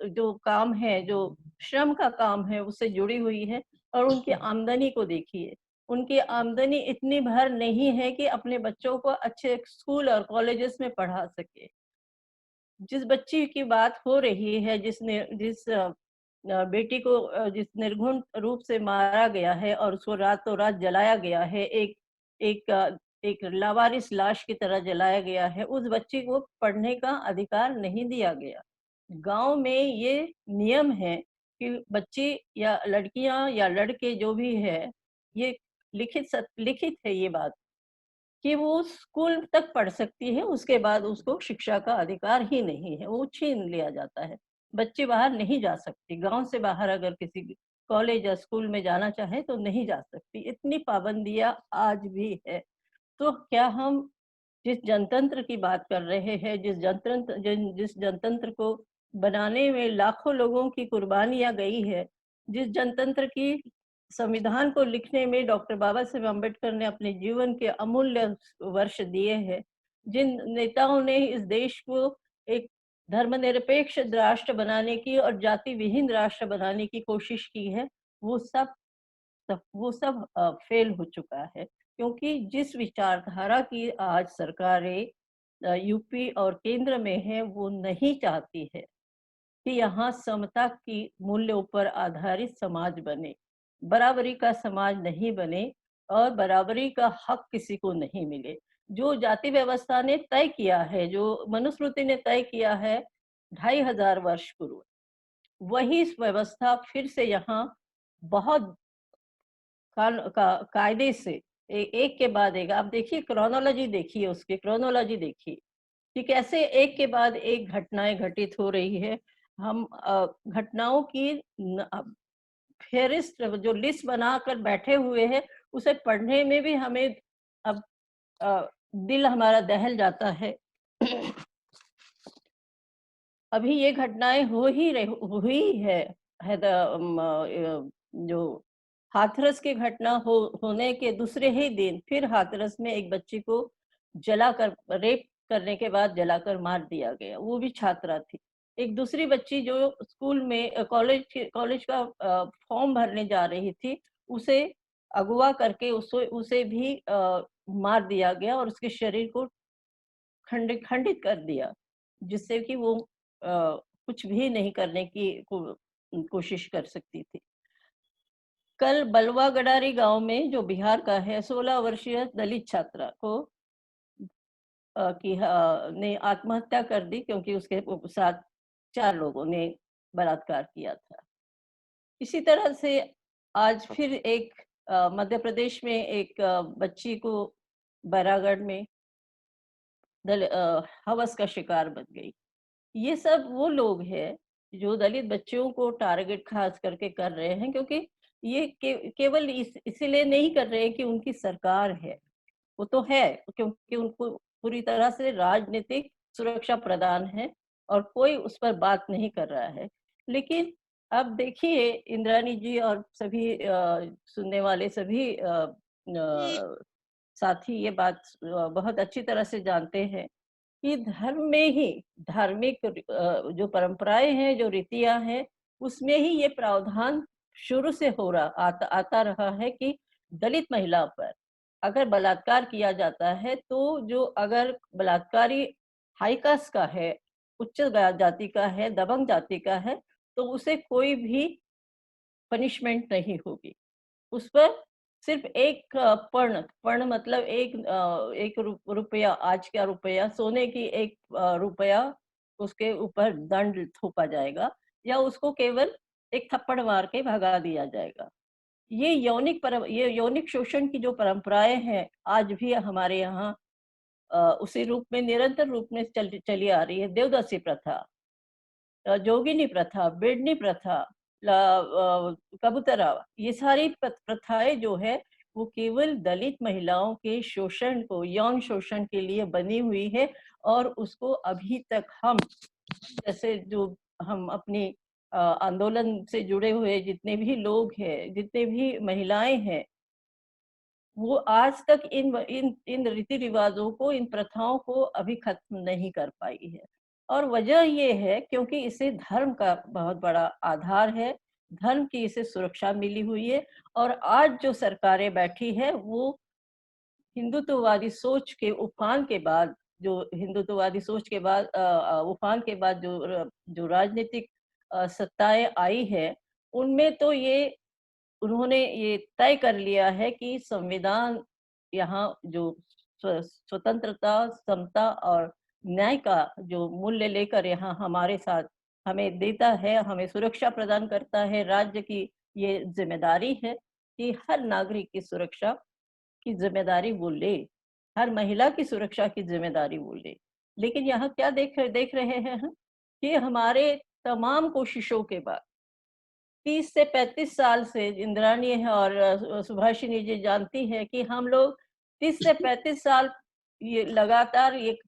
जो काम है, जो श्रम का काम है, उससे जुड़ी हुई है। और उनकी आमदनी को देखिए, उनकी आमदनी इतनी भर नहीं है कि अपने बच्चों को अच्छे स्कूल और कॉलेजेस में पढ़ा सके। जिस बच्ची की बात हो रही है, जिस बेटी को जिस निर्घुण रूप से मारा गया है और उसको रातों रात जलाया गया है, एक एक लावारिस लाश की तरह जलाया गया है, उस बच्ची को पढ़ने का अधिकार नहीं दिया गया। गांव में ये नियम है कि बच्ची या लड़कियां या लड़के जो भी है, ये लिखित है ये बात कि वो स्कूल तक पढ़ सकती है, उसके बाद उसको शिक्षा का अधिकार ही नहीं है, वो छीन लिया जाता है। बच्चे बाहर नहीं जा सकती, गांव से बाहर अगर किसी कॉलेज या स्कूल में जाना चाहे तो नहीं जा सकती। इतनी पाबंदियां आज भी है। तो क्या हम जिस जनतंत्र की बात कर रहे हैं, जिस जनतंत्र को बनाने में लाखों लोगों की कुर्बानियां गई है, जिस जनतंत्र की संविधान को लिखने में डॉक्टर बाबा साहेब अम्बेडकर ने अपने जीवन के अमूल्य वर्ष दिए हैं, जिन नेताओं ने इस देश को एक धर्मनिरपेक्ष राष्ट्र बनाने की और जाति विहीन राष्ट्र बनाने की कोशिश की है, वो सब वो सब फेल हो चुका है। क्योंकि जिस विचारधारा की आज सरकारें यूपी और केंद्र में है, वो नहीं चाहती है कि यहाँ समता की मूल्यों पर आधारित समाज बने, बराबरी का समाज नहीं बने और बराबरी का हक किसी को नहीं मिले। जो जाति व्यवस्था ने तय किया है, जो मनुस्मृति ने तय किया है 2500 वर्ष पूर्व, वही व्यवस्था फिर से यहाँ बहुत कायदे से एक के बाद एक, आप देखिए क्रोनोलॉजी देखिए, उसकी क्रोनोलॉजी देखिए कि कैसे एक के बाद एक घटनाएं घटित हो रही है। हम घटनाओं की फेरिस्त जो लिस्ट बनाकर बैठे हुए हैं, उसे पढ़ने में भी हमें अब अ, दिल हमारा दहल जाता है। अभी ये घटनाएं हुई है, जो हाथरस की घटना होने के दूसरे ही दिन फिर हाथरस में एक बच्ची को जलाकर, रेप करने के बाद जलाकर मार दिया गया, वो भी छात्रा थी। एक दूसरी बच्ची जो स्कूल में कॉलेज का फॉर्म भरने जा रही थी, उसे अगवा करके उसे भी मार दिया गया और उसके शरीर को खंडित कर दिया, जिससे कि वो कुछ भी नहीं करने की कोशिश कर सकती थी। कल बलवा गडारी गांव में, जो बिहार का है, 16 वर्षीय दलित छात्रा को ने आत्महत्या कर दी, क्योंकि उसके साथ 4 लोगों ने बलात्कार किया था। इसी तरह से आज फिर एक मध्य प्रदेश में एक बच्ची को बैरागढ़ में हवस का शिकार बन गई। ये सब वो लोग हैं जो दलित बच्चियों को टारगेट खास करके कर रहे हैं, क्योंकि ये केवल इसीलिए नहीं कर रहे हैं कि उनकी सरकार है, वो तो है, क्योंकि उनको पूरी तरह से राजनीतिक सुरक्षा प्रदान है और कोई उस पर बात नहीं कर रहा है। लेकिन अब देखिए इंद्रानी जी और सभी सुनने वाले सभी साथी ये बात बहुत अच्छी तरह से जानते हैं कि धर्म में ही धार्मिक जो परंपराएं हैं, जो रीतियां हैं, उसमें ही ये प्रावधान शुरू से हो रहा आता रहा है कि दलित महिला पर अगर बलात्कार किया जाता है तो जो अगर बलात्कारी हाई कास्ट का है, उच्च जाति का है, दबंग जाति का है, तो उसे कोई भी पनिशमेंट नहीं होगी। उस पर सिर्फ एक पर्ण पर्ण मतलब एक रुपया, आज का रुपया, सोने की एक रुपया उसके ऊपर दंड थोपा जाएगा या उसको केवल एक थप्पड़ मार के भगा दिया जाएगा। ये यौनिक शोषण की जो परंपराएं हैं आज भी हमारे यहाँ उसी रूप में निरंतर रूप में चली आ रही है। देवदासी प्रथा, जोगिनी प्रथा, बेडनी प्रथा, कबूतरा, ये सारी प्रथाएं जो है वो केवल दलित महिलाओं के शोषण को, यौन शोषण के लिए बनी हुई है। और उसको अभी तक हम जैसे जो हम अपनी आंदोलन से जुड़े हुए जितने भी लोग हैं, जितने भी महिलाएं हैं, वो आज तक इन इन इन रीति रिवाजों को, इन प्रथाओं को अभी खत्म नहीं कर पाई है। और वजह ये है क्योंकि इसे धर्म का बहुत बड़ा आधार है, धर्म की इसे सुरक्षा मिली हुई है। और आज जो सरकारें बैठी है वो हिंदुत्ववादी सोच के उफान के बाद, जो हिंदुत्ववादी सोच के बाद उफान के बाद जो राजनीतिक सत्ताएं आई है, उनमें तो ये उन्होंने ये तय कर लिया है कि संविधान यहाँ जो स्वतंत्रता, समता और न्याय का जो मूल्य लेकर यहाँ हमारे साथ हमें देता है, हमें सुरक्षा प्रदान करता है। राज्य की ये जिम्मेदारी है कि हर नागरिक की सुरक्षा की जिम्मेदारी वो ले, हर महिला की सुरक्षा की जिम्मेदारी वो ले। लेकिन यहाँ क्या देख रहे हैं हम कि हमारे तमाम कोशिशों के बाद 30 से 35 साल से इंद्राणी है और सुभाषिनी जी जानती है कि हम लोग 30 से 35 साल ये लगातार ये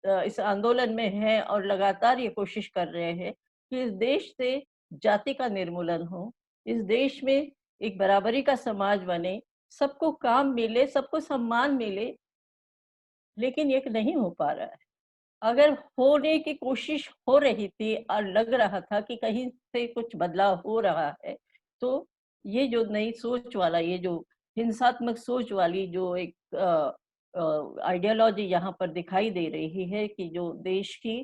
इस आंदोलन में हैं और लगातार ये कोशिश कर रहे हैं कि इस देश से जाति का निर्मूलन हो, इस देश में एक बराबरी का समाज बने, सबको काम मिले, सबको सम्मान मिले। लेकिन ये नहीं हो पा रहा है। अगर होने की कोशिश हो रही थी और लग रहा था कि कहीं से कुछ बदलाव हो रहा है, तो ये जो नई सोच वाला, ये जो हिंसात्मक सोच वाली जो एक आइडियोलॉजी यहाँ पर दिखाई दे रही है कि जो देश की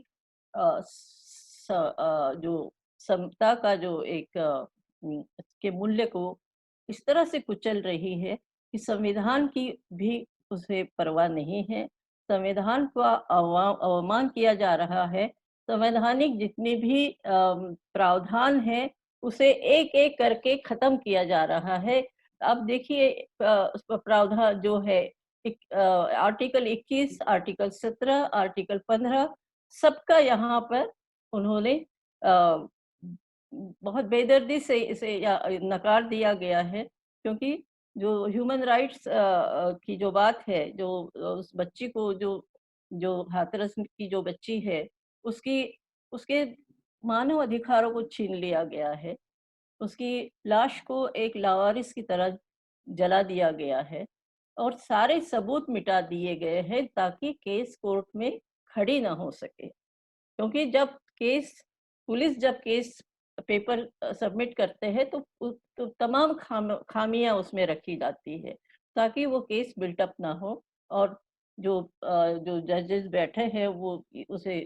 जो समता का जो एक के मूल्य को इस तरह से कुचल रही है कि संविधान की भी उसे परवाह नहीं है। संविधान का अवमान किया जा रहा है। संवैधानिक जितने भी प्रावधान हैं उसे एक एक करके खत्म किया जा रहा है। अब देखिए प्रावधान जो है आर्टिकल 21, आर्टिकल 17, आर्टिकल 15 सबका यहाँ पर उन्होंने बहुत बेदर्दी से इसे नकार दिया गया है। क्योंकि जो ह्यूमन राइट्स की जो बात है, जो उस बच्ची को जो हाथरस की जो बच्ची है उसकी उसके मानव अधिकारों को छीन लिया गया है। उसकी लाश को एक लावारिस की तरह जला दिया गया है और सारे सबूत मिटा दिए गए हैं ताकि केस कोर्ट में खड़ी ना हो सके। क्योंकि जब केस पेपर सबमिट करते हैं तो तमाम खामियां उसमें रखी जाती है ताकि वो केस बिल्टअप ना हो और जो जजेस बैठे हैं वो उसे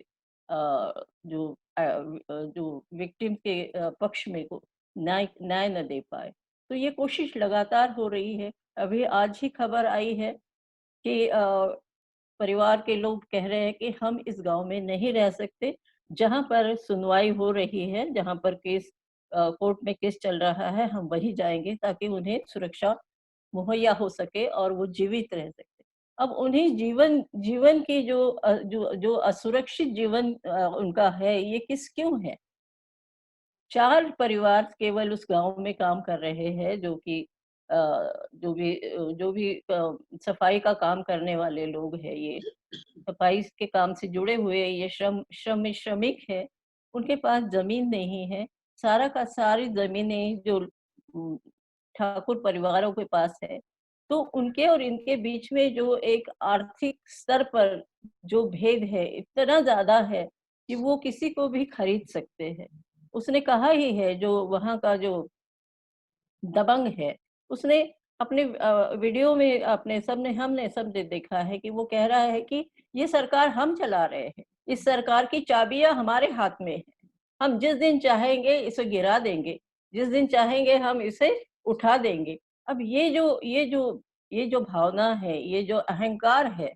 जो विक्टिम के पक्ष में को न्याय न दे पाए। तो ये कोशिश लगातार हो रही है। अभी आज ही खबर आई है कि परिवार के लोग कह रहे हैं कि हम इस गांव में नहीं रह सकते जहां पर सुनवाई हो रही है, जहां पर कोर्ट में केस चल रहा है, हम वहीं जाएंगे ताकि उन्हें सुरक्षा मुहैया हो सके और वो जीवित रह सके। अब उन्हें जीवन जीवन की जो असुरक्षित जीवन उनका है, ये क्यों है? 4 परिवार केवल उस गाँव में काम कर रहे हैं, जो कि जो भी सफाई का काम करने वाले लोग हैं, ये सफाई के काम से जुड़े हुए ये श्रमिक है। उनके पास ज़मीन नहीं है। सारा का सारी ज़मीनें जो ठाकुर परिवारों के पास है, तो उनके और इनके बीच में जो एक आर्थिक स्तर पर जो भेद है, इतना ज़्यादा है कि वो किसी को भी खरीद सकते हैं। उसने कहा ही है, जो वहाँ का जो दबंग है, उसने अपने वीडियो में अपने हमने सब ने देखा है कि वो कह रहा है कि ये सरकार हम चला रहे हैं। इस सरकार की चाबियाँ हमारे हाथ में है। हम जिस दिन चाहेंगे इसे गिरा देंगे, जिस दिन चाहेंगे हम इसे उठा देंगे। अब ये जो भावना है, ये जो अहंकार है,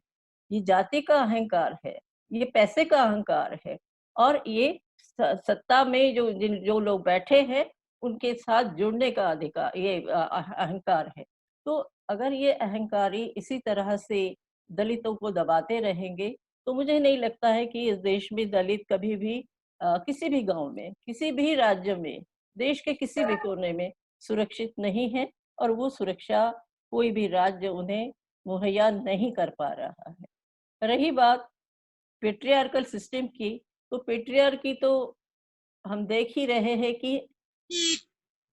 ये जाति का अहंकार है, ये पैसे का अहंकार है, और ये सत्ता में जो लोग बैठे हैं, उनके साथ जुड़ने का अधिकार, ये अहंकार है। तो अगर ये अहंकारी इसी तरह से दलितों को दबाते रहेंगे, तो मुझे नहीं लगता है कि इस देश में दलित कभी भी किसी भी गाँव में, किसी भी राज्य में, देश के किसी भी कोने में सुरक्षित नहीं है, और वो सुरक्षा कोई भी राज्य उन्हें मुहैया नहीं कर पा रहा है। रही बात पैट्रियार्कल सिस्टम की, तो पैट्रियार्की तो हम देख ही रहे हैं कि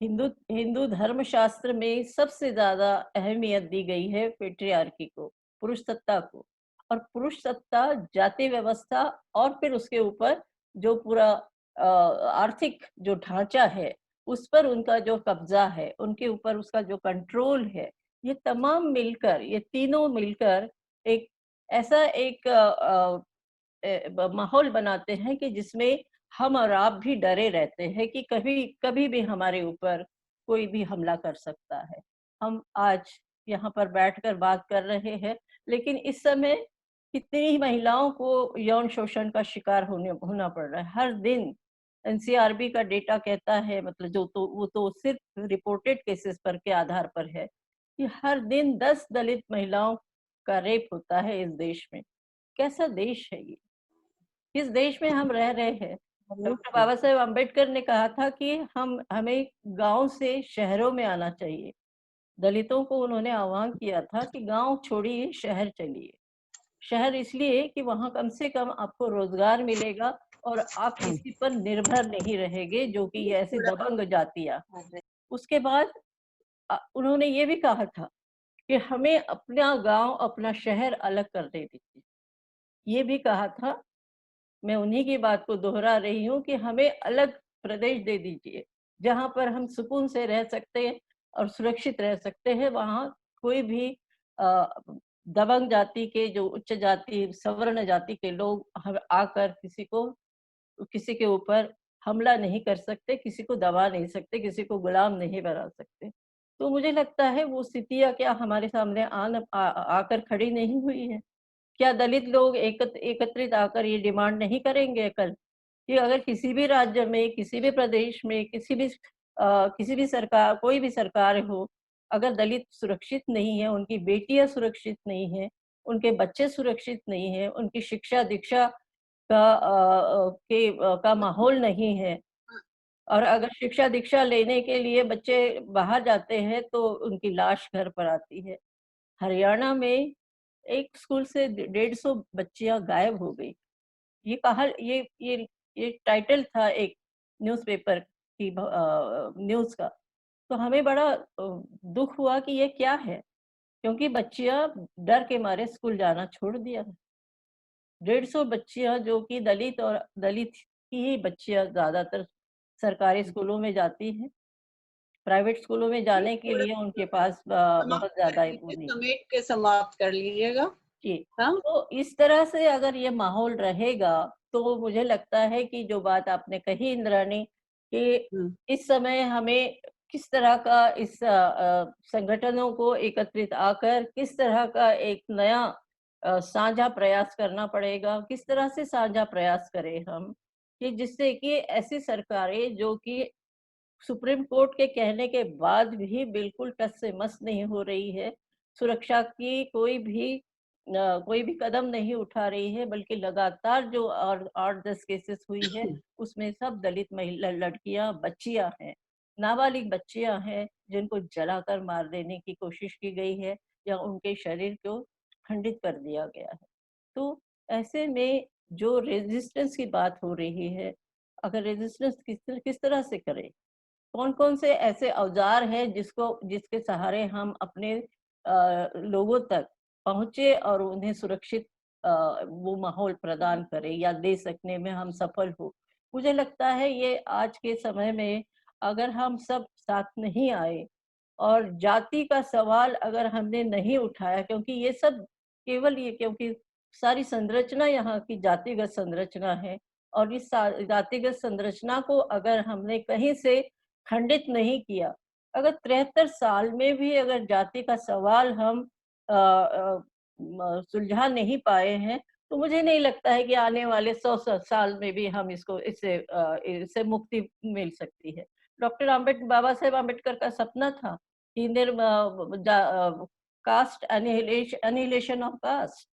हिंदू हिंदू धर्मशास्त्र में सबसे ज्यादा अहमियत दी गई है पैट्रियार्की को, पुरुष सत्ता को। और पुरुष सत्ता, जाति व्यवस्था, और फिर उसके ऊपर जो पूरा आर्थिक जो ढांचा है, उस पर उनका जो कब्जा है, उनके ऊपर उसका जो कंट्रोल है, ये तमाम मिलकर, ये तीनों मिलकर एक ऐसा एक माहौल बनाते हैं कि जिसमें हम और आप भी डरे रहते हैं कि कभी कभी भी हमारे ऊपर कोई भी हमला कर सकता है। हम आज यहाँ पर बैठकर बात कर रहे हैं, लेकिन इस समय कितनी ही महिलाओं को यौन शोषण का शिकार होना पड़ रहा है हर दिन। एनसीआरबी का डेटा कहता है, मतलब वो तो सिर्फ रिपोर्टेड केसेस पर के आधार पर है, कि हर दिन 10 दलित महिलाओं का रेप होता है इस देश में। कैसा देश है ये? किस देश में हम रह रहे हैं? डॉक्टर बाबा साहेब अम्बेडकर ने कहा था कि हमें गांव से शहरों में आना चाहिए। दलितों को उन्होंने आह्वान किया था कि गांव छोड़िए, शहर चलिए। शहर इसलिए कि वहां कम से कम आपको रोजगार मिलेगा, और आप किसी पर निर्भर नहीं रहेंगे, जो कि ये ऐसी दबंग जातियां। उसके बाद उन्होंने ये भी कहा था कि हमें अपना गांव, अपना शहर अलग कर दे दीजिए। ये भी कहा था। मैं उन्हीं की बात को दोहरा रही हूँ कि हमें अलग प्रदेश दे दीजिए, जहाँ पर हम सुकून से रह सकते हैं और सुरक्षित रह सकते हैं। वहाँ कोई भी अ, दबंग जाति के, जो उच्च जाति, सवर्ण जाति के लोग आकर किसी के ऊपर हमला नहीं कर सकते, किसी को दबा नहीं सकते, किसी को गुलाम नहीं बना सकते। तो मुझे लगता है वो स्थितियाँ क्या हमारे सामने आकर खड़ी नहीं हुई है? क्या दलित लोग एकत्रित आकर ये डिमांड नहीं करेंगे कल, कि अगर किसी भी राज्य में, किसी भी प्रदेश में, किसी भी सरकार, कोई भी सरकार हो, अगर दलित सुरक्षित नहीं है, उनकी बेटियां सुरक्षित नहीं है, उनके बच्चे सुरक्षित नहीं है, उनकी शिक्षा दीक्षा का माहौल नहीं है, और अगर शिक्षा दीक्षा लेने के लिए बच्चे बाहर जाते हैं तो उनकी लाश घर पर आती है। हरियाणा में एक स्कूल से 150 बच्चियां गायब हो गई। ये कहा, ये टाइटल था एक न्यूज़पेपर की, न्यूज़ का। तो हमें बड़ा दुख हुआ कि ये क्या है, क्योंकि बच्चियां डर के मारे स्कूल जाना छोड़ दिया। 150 बच्चियां, जो कि दलित की ही बच्चियां ज्यादातर सरकारी स्कूलों में जाती हैं। प्राइवेट स्कूलों में जाने के लिए उनके पास बहुत ज्यादा वो नहीं। समेट के समाप्त कर लीजिएगा। जी। हाँ? तो इस तरह से अगर ये माहौल रहेगा, तो मुझे लगता है कि जो बात आपने कही इंद्राणी, कि इस समय हमें किस तरह का इस संगठनों को एकत्रित आकर किस तरह का एक नया साझा प्रयास करना पड़ेगा। किस तरह से साझा प्रयास करें हम, कि जिससे कि ऐसी सरकारें जो कि सुप्रीम कोर्ट के कहने के बाद भी बिल्कुल टस से मस नहीं हो रही है, सुरक्षा की कोई भी कोई भी कदम नहीं उठा रही है, बल्कि लगातार जो और 8-10 केसेस हुई है, उसमें सब दलित महिला लड़कियां, बच्चियां हैं, नाबालिग बच्चियां हैं, जिनको जलाकर मार देने की कोशिश की गई है या उनके शरीर को खंडित कर दिया गया है। तो ऐसे में जो रेजिस्टेंस की बात हो रही है, अगर रेजिस्टेंस किस तरह से करें, कौन-कौन से ऐसे औजार हैं जिसके सहारे हम अपने लोगों तक पहुँचे और उन्हें सुरक्षित वो माहौल प्रदान करें या दे सकने में हम सफल हो। मुझे लगता है ये आज के समय में अगर हम सब साथ नहीं आए और जाति का सवाल अगर हमने नहीं उठाया, क्योंकि ये सब केवल ये क्योंकि सारी संरचना यहाँ की जातिगत संरचना है, और इस जातिगत संरचना को अगर हमने कहीं से खंडित नहीं किया, अगर 73 साल में भी अगर जाति का सवाल हम सुलझा नहीं पाए हैं, तो मुझे नहीं लगता है कि आने वाले 100 साल में भी हम इससे मुक्ति मिल सकती है। बाबा साहेब आम्बेडकर का सपना था कि कास्ट एनिहिलेशन ऑफ कास्ट,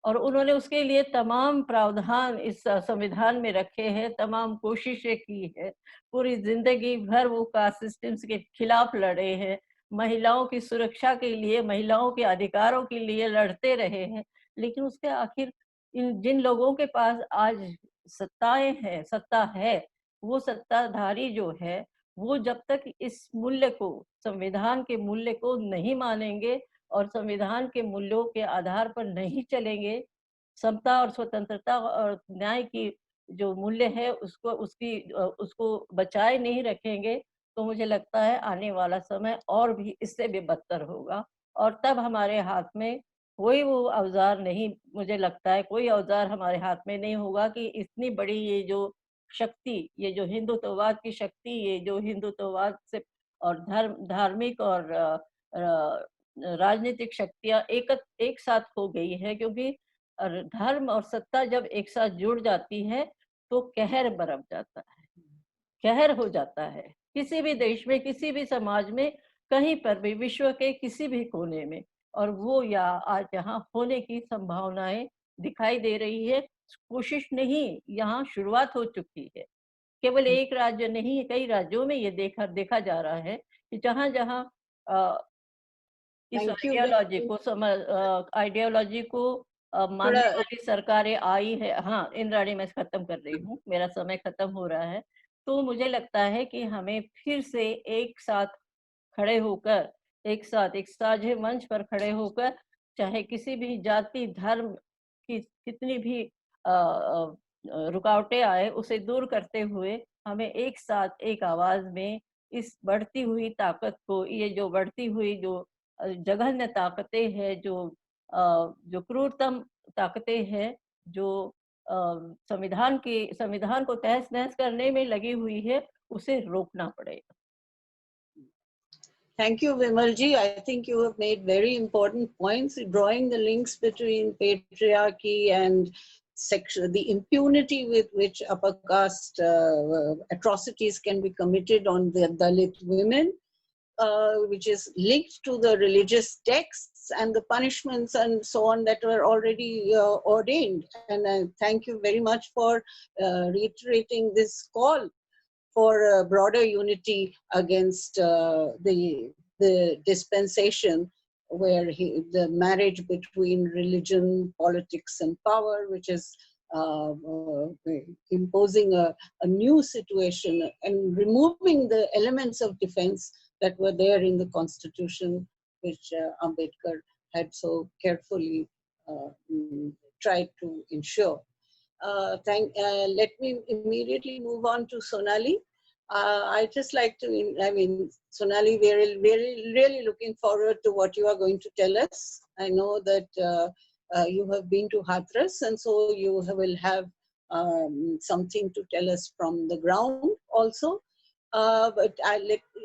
और उन्होंने उसके लिए तमाम प्रावधान इस संविधान में रखे हैं, तमाम कोशिशें की है, पूरी जिंदगी भर वो कास्ट सिस्टम्स के खिलाफ लड़े हैं, महिलाओं की सुरक्षा के लिए, महिलाओं के अधिकारों के लिए लड़ते रहे हैं। लेकिन उसके आखिर जिन लोगों के पास आज सत्ता है, वो सत्ताधारी जो है, वो जब तक इस मूल्य को, संविधान के मूल्य को नहीं मानेंगे और संविधान के मूल्यों के आधार पर नहीं चलेंगे, समता और स्वतंत्रता और न्याय की जो मूल्य है उसको बचाए नहीं रखेंगे, तो मुझे लगता है आने वाला समय और भी इससे भी बदतर होगा। और तब हमारे हाथ में कोई वो औजार नहीं, मुझे लगता है कोई औजार हमारे हाथ में नहीं होगा कि इतनी बड़ी ये जो शक्ति, ये जो हिंदुत्ववाद की शक्ति, ये जो हिंदुत्ववाद से और धार्मिक और राजनीतिक शक्तियां एक साथ हो गई है, क्योंकि धर्म और सत्ता जब एक साथ जुड़ जाती है तो कहर बरप जाता है, कहर हो जाता है किसी भी देश में, किसी भी समाज में, कहीं पर भी, विश्व के किसी भी कोने में। और वो या आज यहाँ होने की संभावनाएं दिखाई दे रही है। कोशिश नहीं, यहाँ शुरुआत हो चुकी है। केवल एक राज्य नहीं, कई राज्यों में ये देखा जा रहा है कि जहाँ जहाँ इस Thank you very आइडियोलॉजी को मानने much. वाली सरकारें आई है। हाँ, इंद्राणी, मैं खत्म कर रही हूँ, मेरा समय खत्म हो रहा है। तो मुझे लगता है कि हमें फिर से एक साथ खड़े होकर, एक साझे मंच पर खड़े होकर, चाहे किसी भी जाति धर्म की कितनी भी रुकावटें आए, उसे दूर करते हुए हमें एक साथ एक आवाज में इस बढ़ती हुई ताकत को, ये जो बढ़ती हुई जो जघन्य ताकतें हैं, जो क्रूरतम ताकतें हैं, जो संविधान को तहस-नहस करने में लगी हुई है, उसे रोकना पड़ेगा। Thank you, Vimalji. I think you have made very important points, drawing the links between patriarchy and the impunity with which upper caste atrocities can be committed on the Dalit women, which is linked to the religious texts and the punishments and so on that were already ordained. And thank you very much for reiterating this call for broader unity against the dispensation where the marriage between religion, politics, and power, which is imposing a new situation and removing the elements of defense that were there in the constitution, which Ambedkar had so carefully tried to ensure. Let me immediately move on to Sonali. I just like to, Sonali, we're really looking forward to what you are going to tell us. I know that you have been to Hathras, and so you will have something to tell us from the ground also. But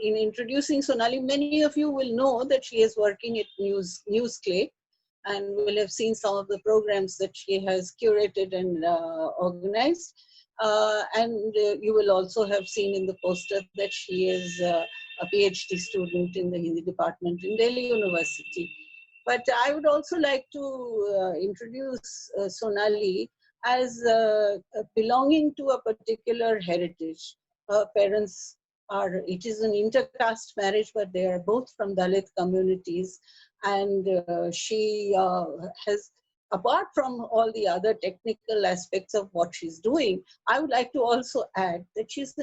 in introducing Sonali, many of you will know that she is working at Newsclay, and will have seen some of the programs that she has curated and organized. You will also have seen in the poster that she is a PhD student in the Hindi department in Delhi University. But I would also like to introduce Sonali as belonging to a particular heritage. Her parents are, it is an intercaste marriage, but they are both from Dalit communities. And she has, apart from all the other technical aspects of what she's doing, I would like to also add that she's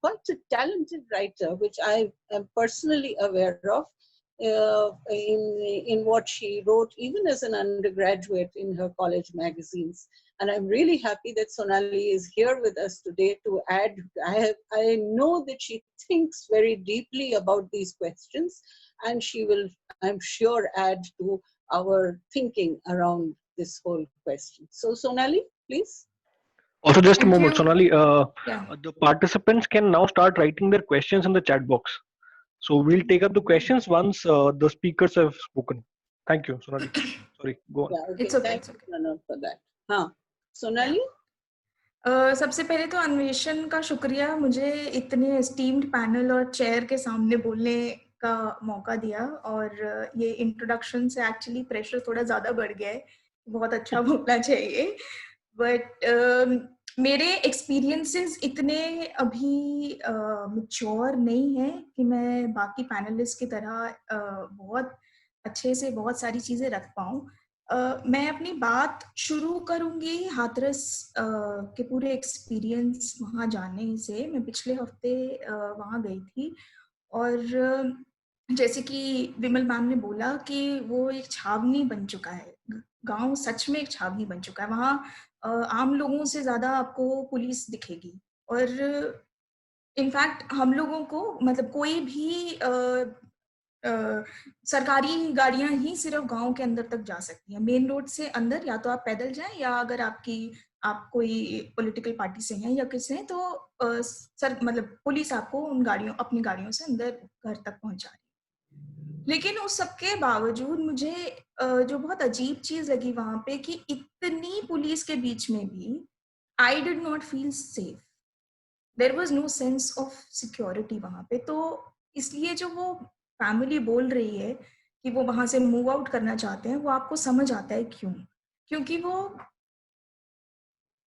quite a talented writer, which I am personally aware of in what she wrote, even as an undergraduate in her college magazines. And I'm really happy that Sonali is here with us today to add. I know that she thinks very deeply about these questions, and she will, I'm sure, add to our thinking around this whole question. So Sonali, please. Also, just a Thank moment, you. Sonali. Yeah. The participants can now start writing their questions in the chat box. So we'll take up the questions once the speakers have spoken. Thank you, Sonali. Sorry, go on. Yeah, okay. It's okay, Thank it's okay. you, Pranav, for that. हाँ, Sonali? सबसे पहले तो अन्वेषण का शुक्रिया, मुझे इतने esteemed panel और चेयर के सामने बोलने का मौका दिया, और ये इंट्रोडक्शन से एक्चुअली प्रेशर थोड़ा ज़्यादा बढ़ गया है, बहुत अच्छा बोलना चाहिए, बट मेरे एक्सपीरियंसेस इतने अभी मैच्योर नहीं है कि मैं बाकी पैनलिस्ट की तरह बहुत अच्छे से बहुत सारी चीज़ें रख पाऊँ। मैं अपनी बात शुरू करूंगी हाथरस के पूरे एक्सपीरियंस वहाँ जाने से। मैं पिछले हफ्ते वहाँ गई थी, और जैसे कि विमल मैम ने बोला कि वो एक छावनी बन चुका है, गांव सच में एक छावनी बन चुका है। वहाँ आम लोगों से ज़्यादा आपको पुलिस दिखेगी, और इनफैक्ट हम लोगों को, मतलब कोई भी सरकारी गाड़ियां ही सिर्फ गांव के अंदर तक जा सकती हैं। मेन रोड से अंदर या तो आप पैदल जाएं, या अगर आप कोई पॉलिटिकल पार्टी से हैं या किसी हैं, तो सर मतलब पुलिस आपको उन गाड़ियों, अपनी गाड़ियों से अंदर घर तक पहुंचा रही है। लेकिन उस सबके बावजूद मुझे जो बहुत अजीब चीज लगी वहां पे, कि इतनी पुलिस के बीच में भी I did not feel safe. There was no sense of security वहां पे। तो इसलिए जो वो फैमिली बोल रही है कि वो वहां से मूव आउट करना चाहते हैं, वो आपको समझ आता है क्यों। क्योंकि वो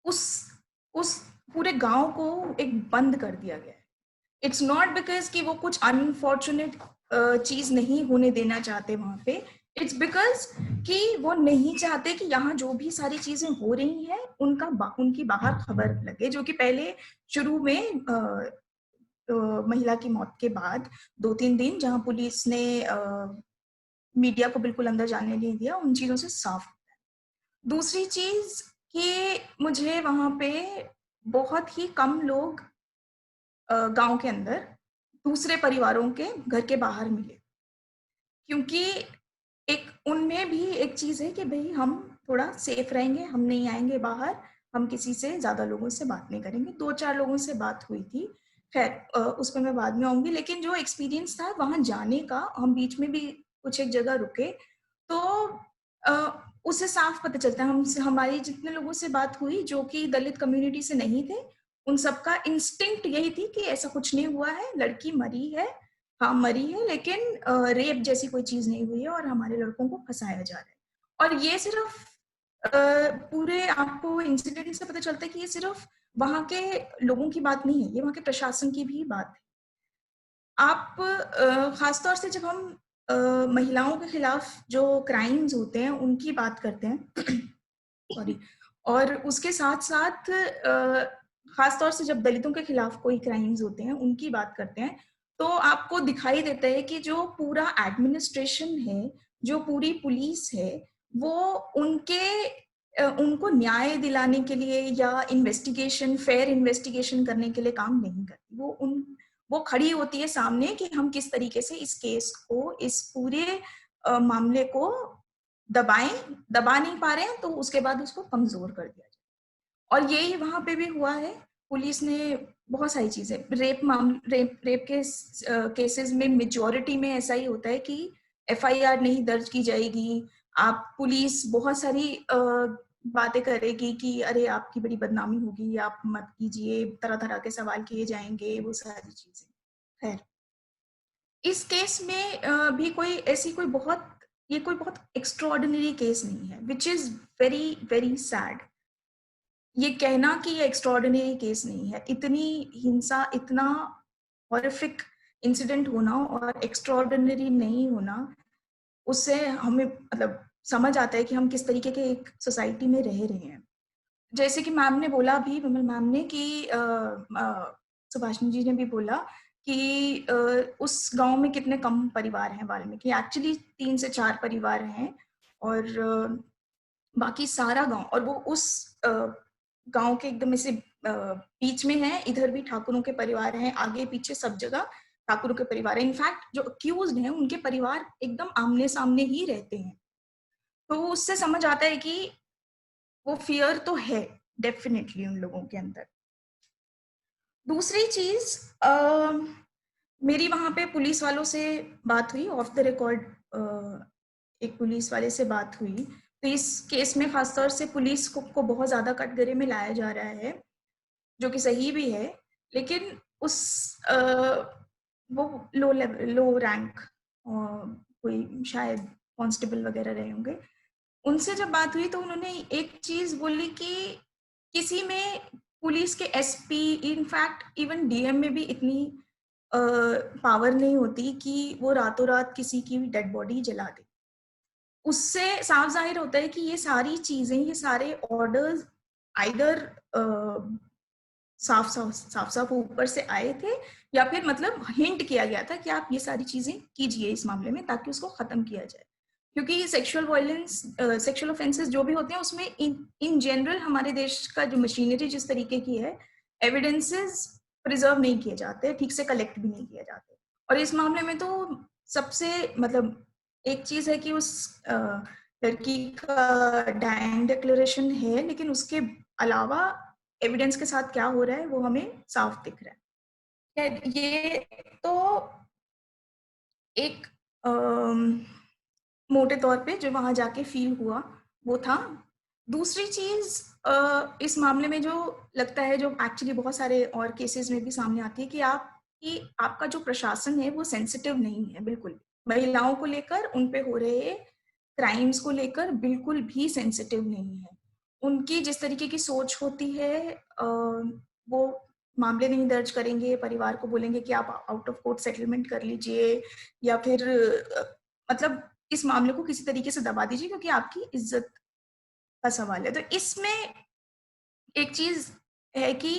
उस पूरे गांव को एक बंद कर दिया गया है। इट्स नॉट बिकॉज कि वो कुछ अनफॉर्चुनेट चीज नहीं होने देना चाहते वहां पे, इट्स बिकॉज कि वो नहीं चाहते कि यहाँ जो भी सारी चीजें हो रही हैं उनकी बाहर खबर लगे। जो कि पहले शुरू में महिला की मौत के बाद 2-3 दिन जहां पुलिस ने मीडिया को बिल्कुल अंदर जाने नहीं दिया, उन चीजों से साफ होता है। दूसरी चीज कि मुझे वहां पे बहुत ही कम लोग गांव के अंदर दूसरे परिवारों के घर के बाहर मिले, क्योंकि एक उनमें भी एक चीज है कि भाई हम थोड़ा सेफ रहेंगे, हम नहीं आएंगे बाहर, हम किसी से ज्यादा लोगों से बात नहीं करेंगे। 2-4 लोगों से बात हुई थी, खैर उस पर मैं बाद में आऊंगी। लेकिन जो एक्सपीरियंस था वहां जाने का, हम बीच में भी कुछ एक जगह रुके, तो उससे साफ पता चलता है, हमारी जितने लोगों से बात हुई जो कि दलित कम्युनिटी से नहीं थे, उन सबका इंस्टिंक्ट यही थी कि ऐसा कुछ नहीं हुआ है, लड़की मरी है, हाँ मरी है, लेकिन रेप जैसी कोई चीज नहीं हुई है और हमारे लड़कों को फंसाया जा रहा है। और ये सिर्फ पूरे आपको इंसिडेंट से पता चलता है कि ये सिर्फ वहां के लोगों की बात नहीं है, ये वहां के प्रशासन की भी बात है। आप खासतौर से जब हम महिलाओं के खिलाफ जो क्राइम्स होते हैं उनकी बात करते हैं सॉरी, और उसके साथ साथ खासतौर से जब दलितों के खिलाफ कोई क्राइम्स होते हैं उनकी बात करते हैं, तो आपको दिखाई देता है कि जो पूरा एडमिनिस्ट्रेशन है, जो पूरी पुलिस है, वो उनको न्याय दिलाने के लिए या इन्वेस्टिगेशन, फेयर इन्वेस्टिगेशन करने के लिए काम नहीं करती। वो खड़ी होती है सामने कि हम किस तरीके से इस केस को, इस पूरे मामले को दबा नहीं पा रहे हैं, तो उसके बाद उसको कमजोर कर दिया जाए। और यही वहां पे भी हुआ है। पुलिस ने बहुत सारी चीजें, रेप के केसेस में मेजॉरिटी में ऐसा ही होता है कि FIR नहीं दर्ज की जाएगी, आप पुलिस बहुत सारी बातें करेगी कि अरे आपकी बड़ी बदनामी होगी, आप मत कीजिए, तरह तरह के सवाल किए जाएंगे, वो सारी चीजें। खैर, इस केस में भी कोई बहुत ये कोई बहुत एक्स्ट्राऑर्डिनरी केस नहीं है, which is very very sad. ये कहना कि ये एक्स्ट्राऑर्डिनरी केस नहीं है, इतनी हिंसा, इतना हॉरिफिक इंसिडेंट होना और एक्स्ट्राऑर्डिनरी नहीं होना, उससे हमें मतलब समझ आता है कि हम किस तरीके के एक सोसाइटी में रह रहे हैं। जैसे कि मैम ने बोला अभी, विमल मैम ने, कि सुभाषिनी जी ने भी बोला कि उस गांव में कितने कम परिवार हैं वाल्मीकि। एक्चुअली 3 से 4 परिवार हैं और बाकी सारा गांव, और वो उस गांव के एकदम ऐसे बीच में है। इधर भी ठाकुरों के परिवार हैं, आगे पीछे सब जगह ठाकुरों के परिवार है। इनफैक्ट जो अक्यूज्ड हैं उनके परिवार एकदम आमने सामने ही रहते हैं। तो उससे समझ आता है कि वो फियर तो है डेफिनेटली उन लोगों के अंदर। दूसरी चीज, मेरी वहां पे पुलिस वालों से बात हुई, ऑफ द रिकॉर्ड एक पुलिस वाले से बात हुई। तो इस केस में खासतौर से पुलिस को बहुत ज्यादा कटघरे में लाया जा रहा है, जो कि सही भी है। लेकिन उस वो लो रैंक कोई शायद कांस्टेबल वगैरह रहे होंगे, उनसे जब बात हुई तो उन्होंने एक चीज बोली कि किसी में पुलिस के एसपी, इनफैक्ट इवन डीएम में भी इतनी पावर नहीं होती कि वो रातों रात किसी की डेड बॉडी जला दे। उससे साफ जाहिर होता है कि ये सारी चीजें, ये सारे ऑर्डर्स आइदर साफ ऊपर से आए थे, या फिर मतलब हिंट किया गया था कि आप ये सारी चीजें कीजिए इस मामले में, ताकि उसको खत्म किया जाए। क्योंकि सेक्सुअल वायलेंस, सेक्सुअल ऑफेंसेस जो भी होते हैं, उसमें इन जनरल हमारे देश का जो मशीनरी जिस तरीके की है, एविडेंसेस प्रिजर्व नहीं किए जाते, ठीक से कलेक्ट भी नहीं किए जाते। और इस मामले में तो सबसे मतलब एक चीज है कि उस लड़की का डाइंग डिक्लेरेशन है, लेकिन उसके अलावा एविडेंस के साथ क्या हो रहा है वो हमें साफ दिख रहा है। ये तो एक मोटे तौर पे जो वहां जाके फील हुआ वो था। दूसरी चीज इस मामले में जो लगता है, जो एक्चुअली बहुत सारे और केसेस में भी सामने आती है, कि आपका जो प्रशासन है वो सेंसिटिव नहीं है बिल्कुल। महिलाओं को लेकर, उन पे हो रहे क्राइम्स को लेकर बिल्कुल भी सेंसिटिव नहीं है। उनकी जिस तरीके की सोच होती है, वो मामले नहीं दर्ज करेंगे, परिवार को बोलेंगे कि आप आउट ऑफ कोर्ट सेटलमेंट कर लीजिए, या फिर मतलब इस मामले को किसी तरीके से दबा दीजिए क्योंकि आपकी इज्जत का सवाल है। तो इसमें एक चीज है कि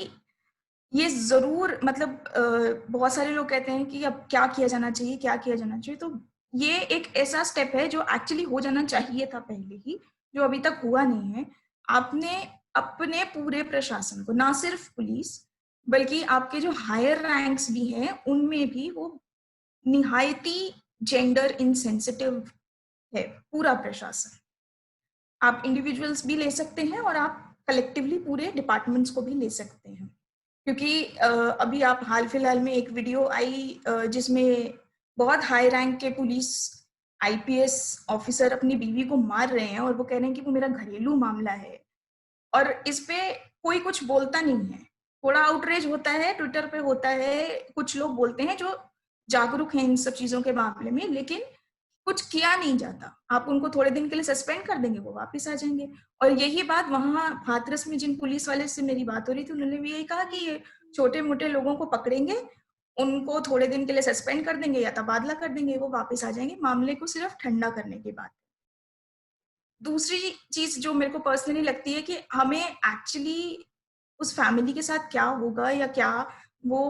ये जरूर मतलब बहुत सारे लोग कहते हैं कि अब क्या किया जाना चाहिए, क्या किया जाना चाहिए। तो ये एक ऐसा स्टेप है जो एक्चुअली हो जाना चाहिए था पहले ही, जो अभी तक हुआ नहीं है। आपने अपने पूरे प्रशासन को, ना सिर्फ पुलिस बल्कि आपके जो हायर रैंक्स भी हैं, उनमें भी वो निहायती जेंडर इनसेंसिटिव है पूरा प्रशासन। आप इंडिविजुअल्स भी ले सकते हैं और आप कलेक्टिवली पूरे डिपार्टमेंट्स को भी ले सकते हैं। क्योंकि अभी आप हाल फिलहाल में एक वीडियो आई जिसमें बहुत हाई रैंक के पुलिस आईपीएस ऑफिसर अपनी बीवी को मार रहे हैं और वो कह रहे हैं कि वो मेरा घरेलू मामला है, और इस पे कोई कुछ बोलता नहीं है। थोड़ा आउटरेज होता है, ट्विटर पे होता है, कुछ लोग बोलते हैं जो जागरूक हैं इन सब चीजों के मामले में, लेकिन कुछ किया नहीं जाता। आप उनको थोड़े दिन के लिए सस्पेंड कर देंगे, वो वापस आ जाएंगे। और यही बात वहां हाथरस में जिन पुलिस वाले से मेरी बात हो रही थी, उन्होंने भी यही कहा कि ये छोटे मोटे लोगों को पकड़ेंगे, उनको थोड़े दिन के लिए सस्पेंड कर देंगे या तबादला कर देंगे, वो वापस आ जाएंगे, मामले को सिर्फ ठंडा करने की बात। दूसरी चीज जो मेरे को पर्सनली लगती है कि हमें एक्चुअली उस फैमिली के साथ क्या होगा या क्या वो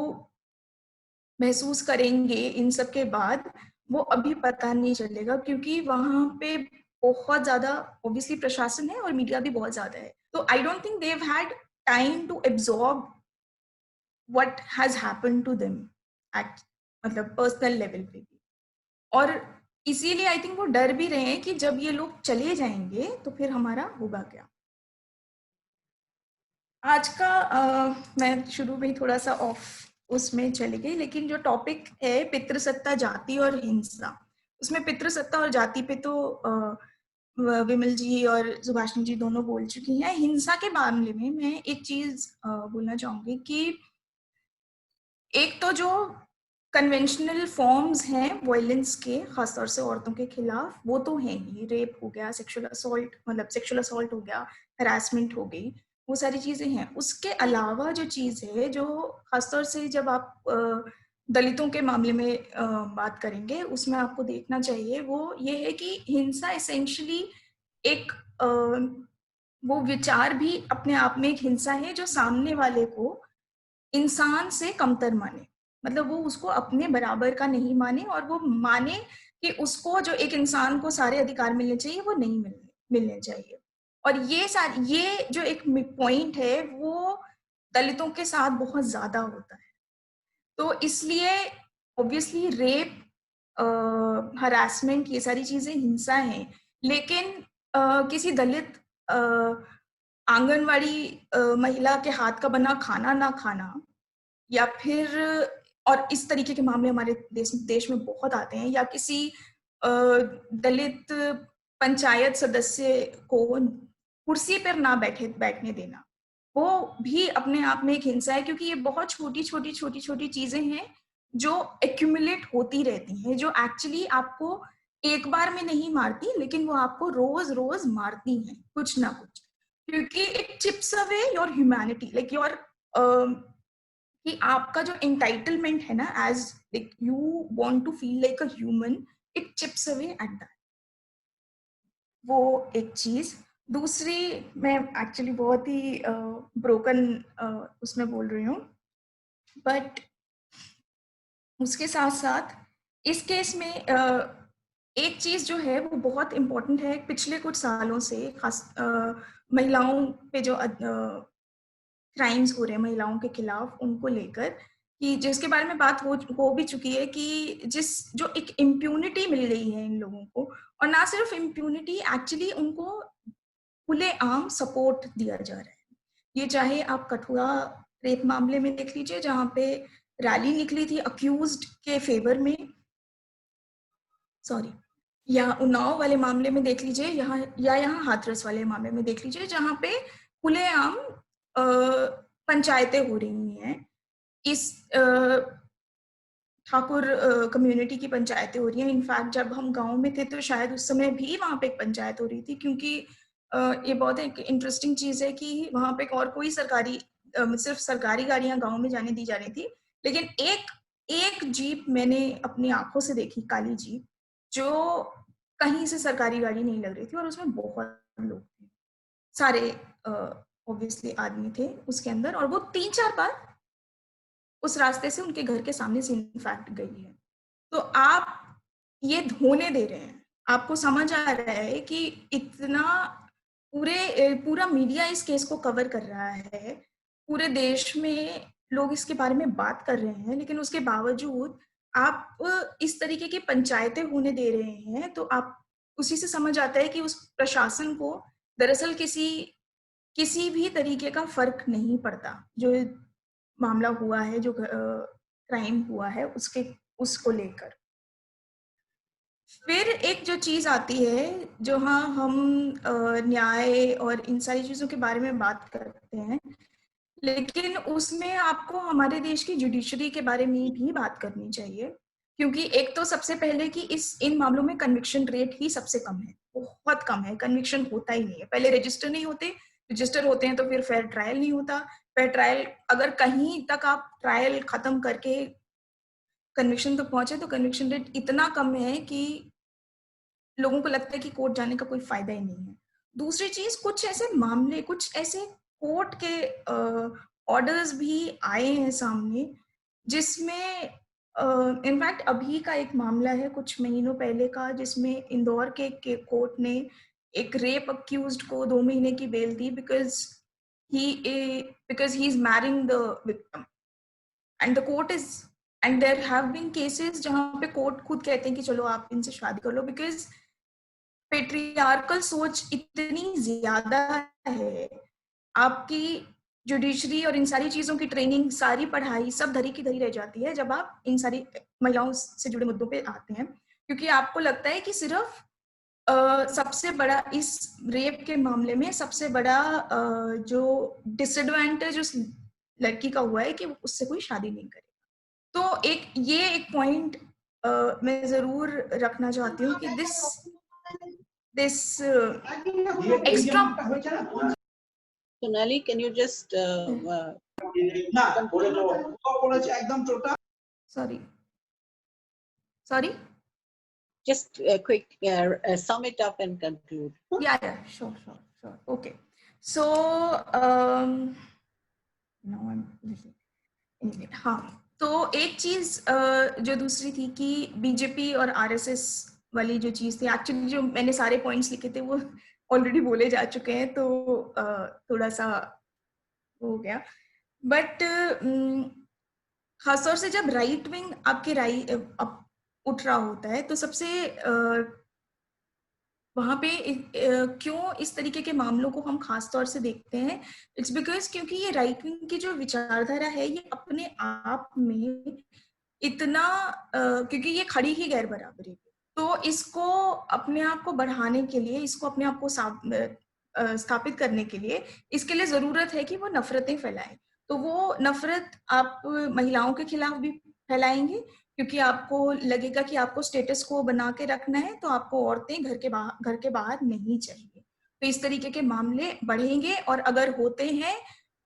महसूस करेंगे इन सब के बाद, वो अभी पता नहीं चलेगा। क्योंकि वहां पे बहुत ज्यादा ऑब्वियसली प्रशासन है और मीडिया भी बहुत ज्यादा है। तो I don't think they have had time to absorb what has happened to them at मतलब पर्सनल लेवल पे भी। और इसीलिए आई थिंक वो डर भी रहे हैं कि जब ये लोग चले जाएंगे तो फिर हमारा होगा क्या। आज का मैं शुरू में ही थोड़ा सा ऑफ उसमें चली गई, लेकिन जो टॉपिक है पितृसत्ता, जाति और हिंसा, उसमें पितृसत्ता और जाति पे तो विमल जी और सुभाषिनी जी दोनों बोल चुकी हैं। हिंसा के मामले में मैं एक चीज बोलना चाहूंगी कि एक तो जो कन्वेंशनल फॉर्म्स हैं वायलेंस के, खासतौर से औरतों के खिलाफ, वो तो हैं ही। रेप हो गया, सेक्सुअल असॉल्ट, मतलब सेक्सुअल असॉल्ट हो गया, हरासमेंट हो गई, वो सारी चीज़ें हैं। उसके अलावा जो चीज़ है, जो खासतौर से जब आप दलितों के मामले में बात करेंगे, उसमें आपको देखना चाहिए, वो ये है कि हिंसा एसेंशियली एक वो विचार भी अपने आप में एक हिंसा है, जो सामने वाले को इंसान से कमतर माने, मतलब वो उसको अपने बराबर का नहीं माने, और वो माने कि उसको जो एक इंसान को सारे अधिकार मिलने चाहिए वो नहीं मिलने चाहिए। और ये जो एक पॉइंट है, वो दलितों के साथ बहुत ज्यादा होता है। तो इसलिए ऑब्वियसली रेप, हरासमेंट, ये सारी चीजें हिंसा हैं, लेकिन किसी दलित आंगनवाड़ी महिला के हाथ का बना खाना ना खाना, या फिर, और इस तरीके के मामले हमारे देश में बहुत आते हैं, या किसी दलित पंचायत सदस्य को कुर्सी पर ना बैठने देना, वो भी अपने आप में एक हिंसा है, क्योंकि ये बहुत छोटी चीजें हैं जो एक्यूमुलेट होती रहती हैं, जो एक्चुअली आपको एक बार में नहीं मारती, लेकिन वो आपको रोज रोज मारती हैं कुछ ना कुछ, क्योंकि it chips away your humanity, like your, कि आपका जो एंटाइटलमेंट है ना, as like you want to feel like a human, it chips away at that. वो एक चीज। दूसरी, मैं एक्चुअली बहुत ही ब्रोकन उसमें बोल रही हूँ, बट उसके साथ साथ इस केस में एक चीज जो है वो बहुत इम्पोर्टेंट है, पिछले कुछ सालों से खास महिलाओं पे जो क्राइम्स हो रहे हैं महिलाओं के खिलाफ, उनको लेकर, कि जिसके बारे में बात हो भी चुकी है, कि जो एक इम्प्यूनिटी मिल गई है इन लोगों को, और ना सिर्फ इम्प्यूनिटी, एक्चुअली उनको खुलेआम सपोर्ट दिया जा रहा है। ये चाहे आप कठुआ रेप मामले में देख लीजिए, जहाँ पे रैली निकली थी अक्यूज्ड के फेवर में, सॉरी, या उन्नाव वाले मामले में देख लीजिए, यहाँ हाथरस वाले मामले में देख लीजिए, जहाँ पे खुलेआम पंचायतें हो रही हैं। इस ठाकुर कम्युनिटी की पंचायतें हो रही हैं। इनफैक्ट जब हम गांव में थे तो शायद उस समय भी वहाँ पे एक पंचायत हो रही थी, क्योंकि ये बहुत एक इंटरेस्टिंग चीज़ है कि वहाँ पे और कोई सरकारी, सिर्फ सरकारी गाड़ियाँ गांव में जाने दी जा रही थी, लेकिन एक जीप मैंने अपनी आंखों से देखी, काली जीप, जो कहीं से सरकारी गाड़ी नहीं लग रही थी, और उसमें बहुत लोग थे, सारे ऑब्वियसली आदमी थे उसके अंदर, और वो 3-4 बार उस रास्ते से उनके घर के सामने से इनफैक्ट गई है। तो आप ये होने दे रहे हैं, आपको समझ आ रहा है कि इतना पूरा मीडिया इस केस को कवर कर रहा है, पूरे देश में लोग इसके बारे में बात कर रहे हैं, लेकिन उसके बावजूद आप इस तरीके की पंचायतें होने दे रहे हैं, तो आप उसी से समझ आता है कि उस प्रशासन को दरअसल किसी भी तरीके का फर्क नहीं पड़ता। जो मामला हुआ है, जो क्राइम हुआ है, उसको लेकर। फिर एक जो चीज आती है, जो हाँ हम न्याय और इन सारी चीजों के बारे में बात करते हैं, लेकिन उसमें आपको हमारे देश की जुडिशरी के बारे में भी बात करनी चाहिए, क्योंकि एक तो सबसे पहले कि इन मामलों में कन्विक्शन रेट ही सबसे कम है, बहुत कम है, कन्विक्शन होता ही नहीं है। पहले रजिस्टर नहीं होते, रजिस्टर होते हैं तो फिर फेयर ट्रायल नहीं होता, फेयर ट्रायल अगर कहीं तक आप ट्रायल खत्म करके कन्विक्शन तक पहुंचे, तो कन्विक्शन रेट इतना कम है कि लोगों को लगता है कि कोर्ट जाने का कोई फायदा ही नहीं है। दूसरी चीज, कुछ ऐसे मामले, कुछ ऐसे कोर्ट के ऑर्डर्स भी आए हैं सामने, जिसमें इनफैक्ट अभी का एक मामला है कुछ महीनों पहले का, जिसमें इंदौर के कोर्ट ने एक रेप अक्यूज्ड को 2 महीने की बेल दी, because he is marrying the victim, and the court is, and there have been cases जहां पे कोर्ट खुद कहते हैं कि चलो आप इनसे शादी कर लो, बिकॉज पेट्रियार्कल सोच इतनी ज्यादा है, आपकी जुडिशरी और इन सारी चीजों की ट्रेनिंग, सारी पढ़ाई सब धरी की धरी रह जाती है जब आप इन सारी महिलाओं से जुड़े मुद्दों पे आते हैं, क्योंकि आपको लगता है कि सिर्फ सबसे बड़ा इस रेप के मामले में सबसे बड़ा जो डिसएडवांटेज उस लड़की का हुआ है कि उससे कोई शादी नहीं करेगा। तो एक पॉइंट मैं जरूर रखना चाहती हूँ कि this extra Sonali, can you just sorry just quick sum it up and conclude? yeah sure okay so now I'm anyway हाँ तो एक चीज जो दूसरी थी कि बीजेपी और आरएसएस वाली जो चीज थी, एक्चुअली जो मैंने सारे पॉइंट्स लिखे थे वो ऑलरेडी बोले जा चुके हैं, तो थोड़ा सा हो गया। बट खासतौर से जब राइट विंग आपके उठ रहा होता है तो सबसे वहाँ पे क्यों इस तरीके के मामलों को हम खास तौर से देखते हैं, इट्स बिकॉज क्योंकि ये राइट विंग की जो विचारधारा है ये अपने आप में इतना क्योंकि ये खड़ी ही गैर बराबरी, तो इसको अपने आप को बढ़ाने के लिए, इसको अपने आप को स्थापित करने के लिए इसके लिए जरूरत है कि वो नफरतें फैलाएं। तो वो नफरत आप महिलाओं के खिलाफ भी फैलाएंगे क्योंकि आपको लगेगा कि आपको स्टेटस को बना के रखना है, तो आपको औरतें घर के बाहर नहीं चाहिए। तो इस तरीके के मामले बढ़ेंगे और अगर होते हैं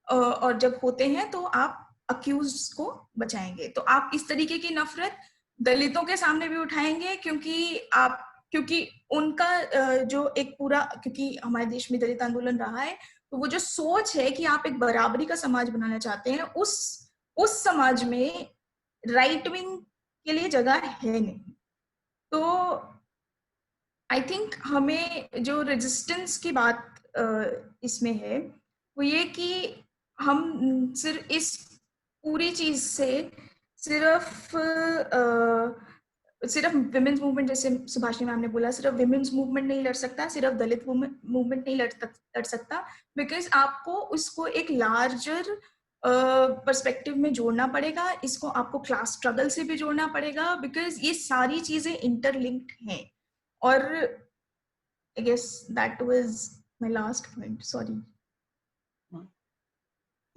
और जब होते हैं तो आप अक्यूज को बचाएंगे। तो आप इस तरीके की नफरत दलितों के सामने भी उठाएंगे क्योंकि उनका जो एक पूरा, क्योंकि हमारे देश में दलित आंदोलन रहा है, तो वो जो सोच है कि आप एक बराबरी का समाज बनाना चाहते हैं, उस समाज में राइट विंग के लिए जगह है नहीं। तो आई थिंक हमें जो रेजिस्टेंस की बात इसमें है वो ये कि हम सिर्फ इस पूरी चीज से सिर्फ विमेन्स मूवमेंट, जैसे सुभाषिनी मैम ने बोला, सिर्फ विमेन्स मूवमेंट नहीं लड़ सकता, सिर्फ दलित मूवमेंट नहीं लड़ सकता, बिकॉज आपको उसको एक लार्जर पर्सपेक्टिव में जोड़ना पड़ेगा, इसको आपको क्लास स्ट्रगल से भी जोड़ना पड़ेगा, बिकॉज ये सारी चीजें इंटरलिंक्ड हैं। और I guess that was my last point, sorry.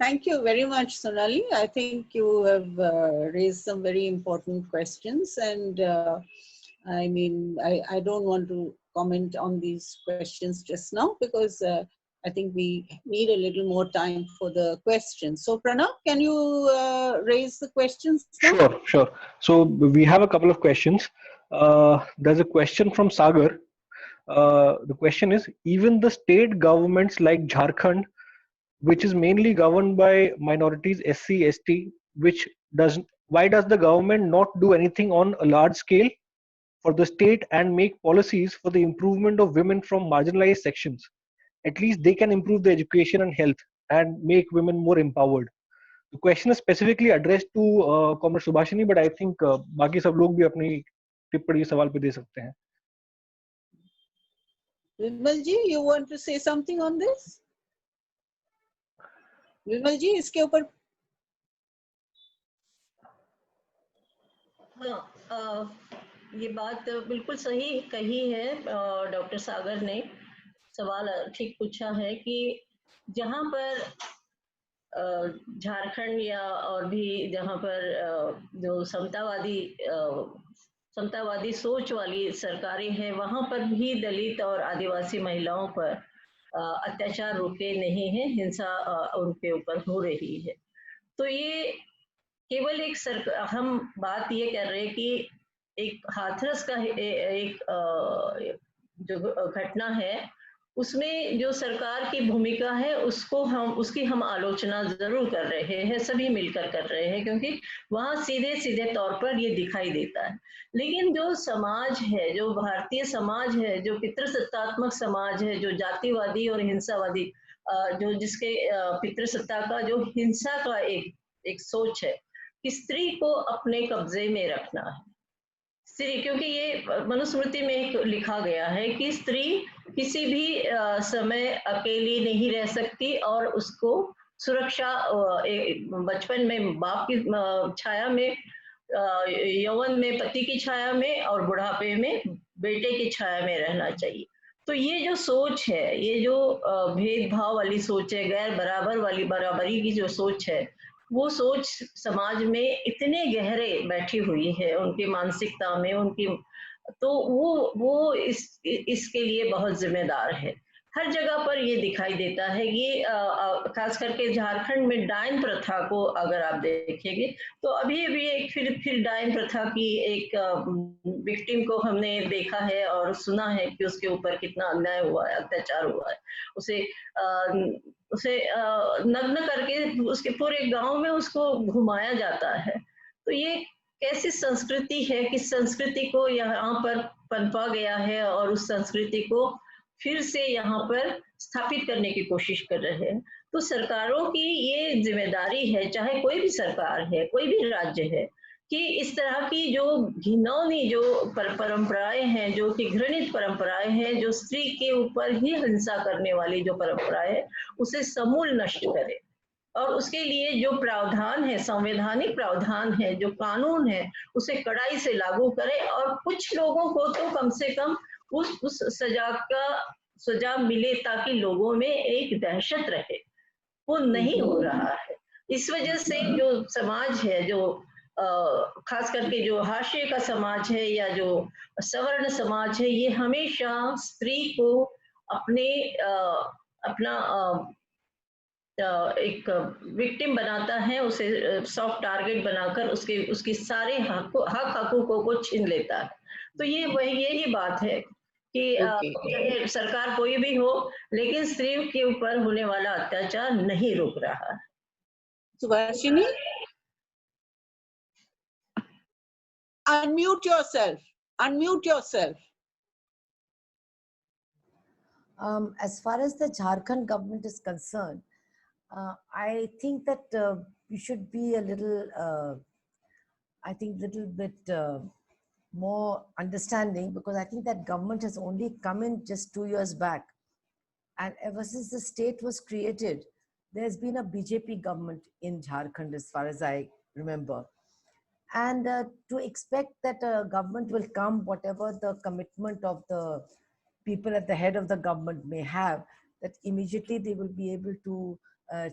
Thank you very much, Sonali. I think you have raised some very important questions, and I mean, I don't want to comment on these questions just now because I think we need a little more time for the questions. So, Pranav, can you raise the questions now? Sure. So we have a couple of questions. There's a question from Sagar. The question is, even the state governments like Jharkhand, which is mainly governed by minorities, SC, ST, why does the government not do anything on a large scale for the state and make policies for the improvement of women from marginalized sections? At least they can improve the education and health and make women more empowered. The question is specifically addressed to Comrade Subhashini, but I think बाकी सब लोग भी अपनी टिप्पणी सवाल पे दे सकते हैं. Vimal ji, you want to say something on this? विमल जी, इसके ऊपर हाँ, ये बात बिल्कुल सही कही है डॉक्टर सागर ने। सवाल ठीक पूछा है कि जहाँ पर झारखंड या और भी जहाँ पर जो समतावादी सोच वाली सरकारें हैं, वहाँ पर भी दलित और आदिवासी महिलाओं पर अत्याचार रुके नहीं है, हिंसा उनके ऊपर हो रही है। तो ये केवल हम बात ये कर रहे हैं कि एक हाथरस का एक जो घटना है उसमें जो सरकार की भूमिका है उसकी हम आलोचना जरूर कर रहे हैं, सभी मिलकर कर रहे हैं, क्योंकि वहाँ सीधे तौर पर ये दिखाई देता है। लेकिन जो समाज है, जो भारतीय समाज है, जो पितृसत्तात्मक समाज है, जो जातिवादी और हिंसावादी, जो जिसके पितृसत्ता का जो हिंसा का एक सोच है कि स्त्री को अपने कब्जे में रखना है। स्त्री, क्योंकि ये मनुस्मृति में एक लिखा गया है कि स्त्री किसी भी समय अकेली नहीं रह सकती और उसको सुरक्षा बचपन में बाप की छाया में, यौवन में पति की छाया में और बुढ़ापे में बेटे की छाया में रहना चाहिए। तो ये जो सोच है, ये जो भेदभाव वाली सोच है, गैर बराबर वाली बराबरी की जो सोच है, वो सोच समाज में इतने गहरे बैठी हुई है, उनकी मानसिकता में, उनकी, तो वो इसके लिए बहुत जिम्मेदार है। हर जगह पर ये दिखाई देता है। ये खास करके झारखंड में डायन प्रथा को अगर आप देखेंगे तो अभी भी एक फिर डायन प्रथा की एक विक्टिम को हमने देखा है और सुना है कि उसके ऊपर कितना अन्याय हुआ है, अत्याचार हुआ है। उसे उसे नग्न करके उसके पूरे गांव में उसको घुमाया जाता है। तो ये कैसी संस्कृति है, किस संस्कृति को यहाँ पर पनपा गया है और उस संस्कृति को फिर से यहाँ पर स्थापित करने की कोशिश कर रहे हैं। तो सरकारों की ये जिम्मेदारी है, चाहे कोई भी सरकार है, कोई भी राज्य है, कि इस तरह की जो घिनौनी जो परंपराएं हैं, जो कि घृणित परंपराएं हैं, जो स्त्री के ऊपर ही हिंसा करने वाली जो परंपराएं है, उसे समूल नष्ट करे। और उसके लिए जो प्रावधान है, संवैधानिक प्रावधान है, जो कानून है, उसे कड़ाई से लागू करे। और कुछ लोगों को तो कम से कम उस सजा मिले ताकि लोगों में एक दहशत रहे। वो नहीं हो रहा है। इस वजह से जो समाज है, जो खास करके जो हाशिए का समाज है या जो सवर्ण समाज है, ये हमेशा स्त्री को अपने अपना एक विक्टिम बनाता है, उसे सॉफ्ट टारगेट बनाकर उसकी सारे हकूकों को छीन लेता है। तो ये वही यही बात है कि चाहे सरकार कोई भी हो, लेकिन स्त्री के ऊपर होने वाला अत्याचार नहीं रुक रहा है। Subhashini, unmute yourself. Unmute yourself. As far as the Jharkhand government is concerned, I think that we should be a little, little bit more understanding, because I think that government has only come in just 2 years back. And ever since the state was created, there's been a BJP government in Jharkhand, as far as I remember. And to expect that a government will come, whatever the commitment of the people at the head of the government may have, that immediately they will be able to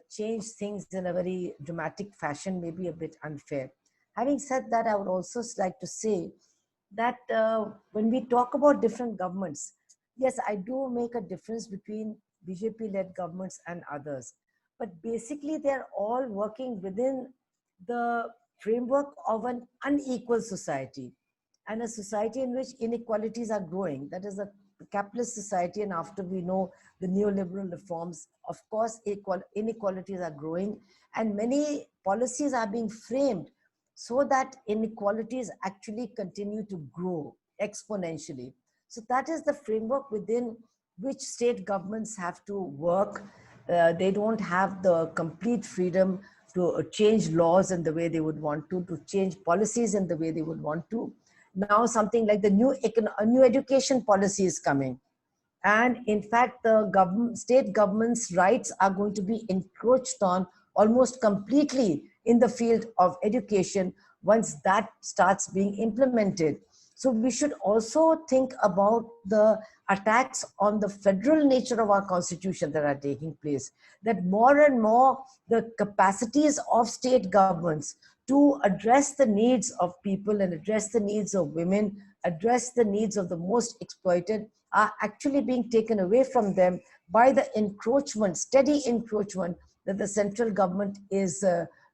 change things in a very dramatic fashion, may be a bit unfair. Having said that, I would also like to say that when we talk about different governments, yes, I do make a difference between BJP-led governments and others. But basically, they're all working within the framework of an unequal society, and a society in which inequalities are growing. That is a capitalist society, and after we know the neoliberal reforms, of course, inequalities are growing, and many policies are being framed so that inequalities actually continue to grow exponentially. So that is the framework within which state governments have to work. They don't have the complete freedom to change laws in the way they would want to change policies in the way they would want to. Now something like the new education policy is coming. And in fact, the state government's rights are going to be encroached on almost completely in the field of education once that starts being implemented. So we should also think about the attacks on the federal nature of our constitution that are taking place, that more and more the capacities of state governments to address the needs of people and address the needs of women, address the needs of the most exploited, are actually being taken away from them by the encroachment, steady encroachment that the central government is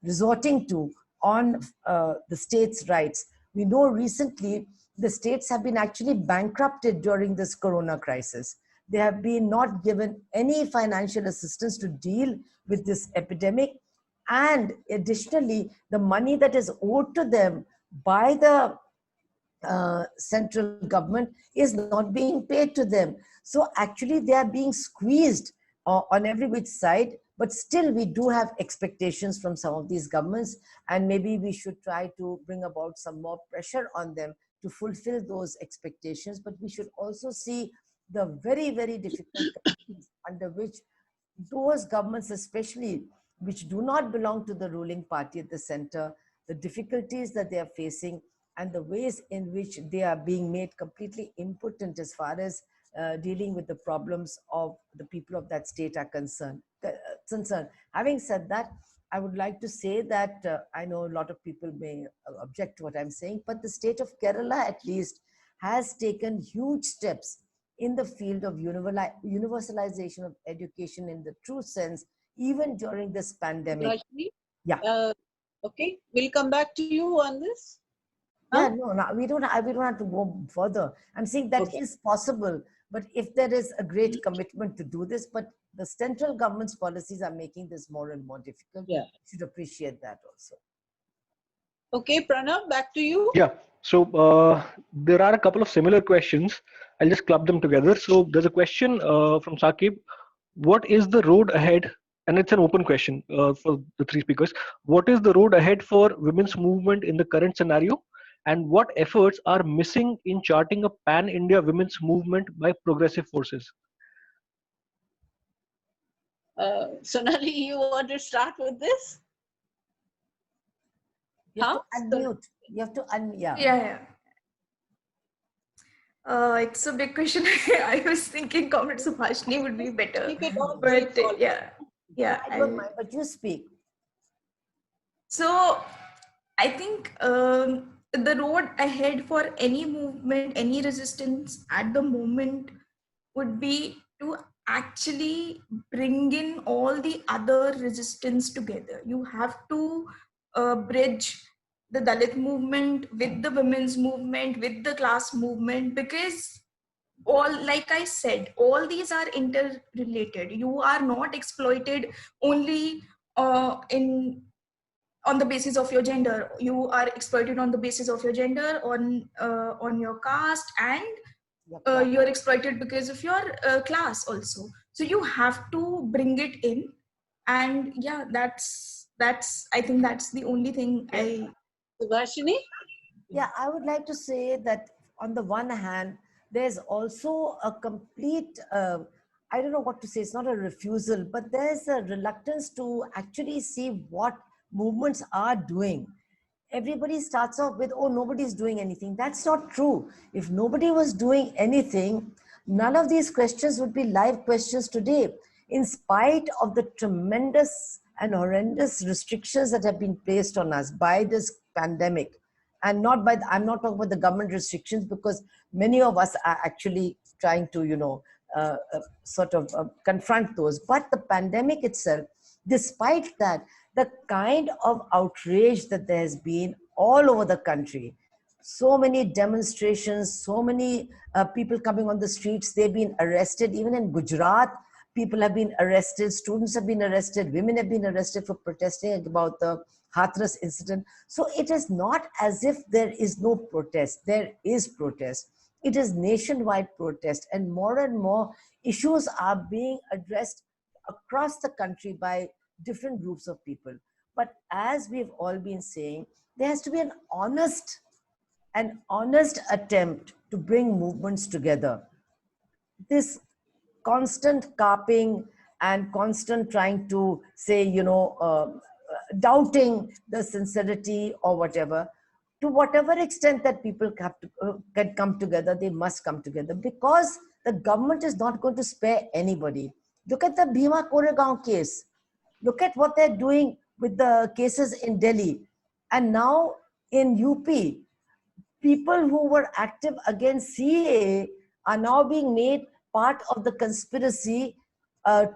resorting to on the states' rights. We know recently the states have been actually bankrupted during this corona crisis. They have been not given any financial assistance to deal with this epidemic. And additionally, the money that is owed to them by the central government is not being paid to them. So actually they are being squeezed on every which side, but still we do have expectations from some of these governments, and maybe we should try to bring about some more pressure on them to fulfill those expectations. But we should also see the very, very difficult conditions under which those governments, especially which do not belong to the ruling party at the center, the difficulties that they are facing and the ways in which they are being made completely impotent as far as dealing with the problems of the people of that state are concerned. Having said that, I would like to say that I know a lot of people may object to what I'm saying, but the state of Kerala at least has taken huge steps in the field of universalization of education in the true sense, even during this pandemic. Rajni, Yeah. okay, we'll come back to you on this. Yeah, Huh? no, we don't have to go further. I'm saying that Okay. is possible, but if there is a great commitment to do this, but the central government's policies are making this more and more difficult. Yeah. We should appreciate that also. Okay, Pranav, back to you. Yeah. So there are a couple of similar questions. I'll just club them together. So there's a question from Saqib. What is the road ahead? And it's an open question for the three speakers. What is the road ahead for women's movement in the current scenario? And what efforts are missing in charting a pan-India women's movement by progressive forces? Sonali, you want to start with this? You have Huh? to unmute. You have to Yeah, yeah. It's a big question. I was thinking Comrade Subhashini would be better. Keep it all very But short. yeah. I don't mind, but you speak. So I think the road ahead for any movement, any resistance at the moment would be to actually bring in all the other resistance together. You have to bridge the Dalit movement with the women's movement, with the class movement, because all, like I said, all these are interrelated. You are not exploited only in on the basis of your gender. You are exploited on the basis of your gender, on your caste, and you're exploited because of your class also. So you have to bring it in, and yeah, that's I think that's the only thing Subhashini? Yeah, I would like to say that on the one hand, there's also a complete, I don't know what to say, it's not a refusal, but there's a reluctance to actually see what movements are doing. Everybody starts off with, oh, nobody's doing anything. That's not true. If nobody was doing anything, none of these questions would be live questions today. In spite of the tremendous and horrendous restrictions that have been placed on us by this pandemic, and not by I'm not talking about the government restrictions, because many of us are actually trying to sort of confront those, but the pandemic itself, despite that, the kind of outrage that there has been all over the country, so many demonstrations, so many people coming on the streets, they've been arrested. Even in Gujarat, people have been arrested, students have been arrested, women have been arrested for protesting about the Hathras incident. So it is not as if there is no protest. There is protest. It is nationwide protest, and more issues are being addressed across the country by different groups of people. But as we've all been saying, there has to be an honest attempt to bring movements together. This constant carping and constant trying to say, doubting the sincerity or whatever, to whatever extent that people have to, can come together, they must come together, because the government is not going to spare anybody. Look at the Bhima Koregaon case. Look at what they're doing with the cases in Delhi. And now in UP, people who were active against CAA are now being made part of the conspiracy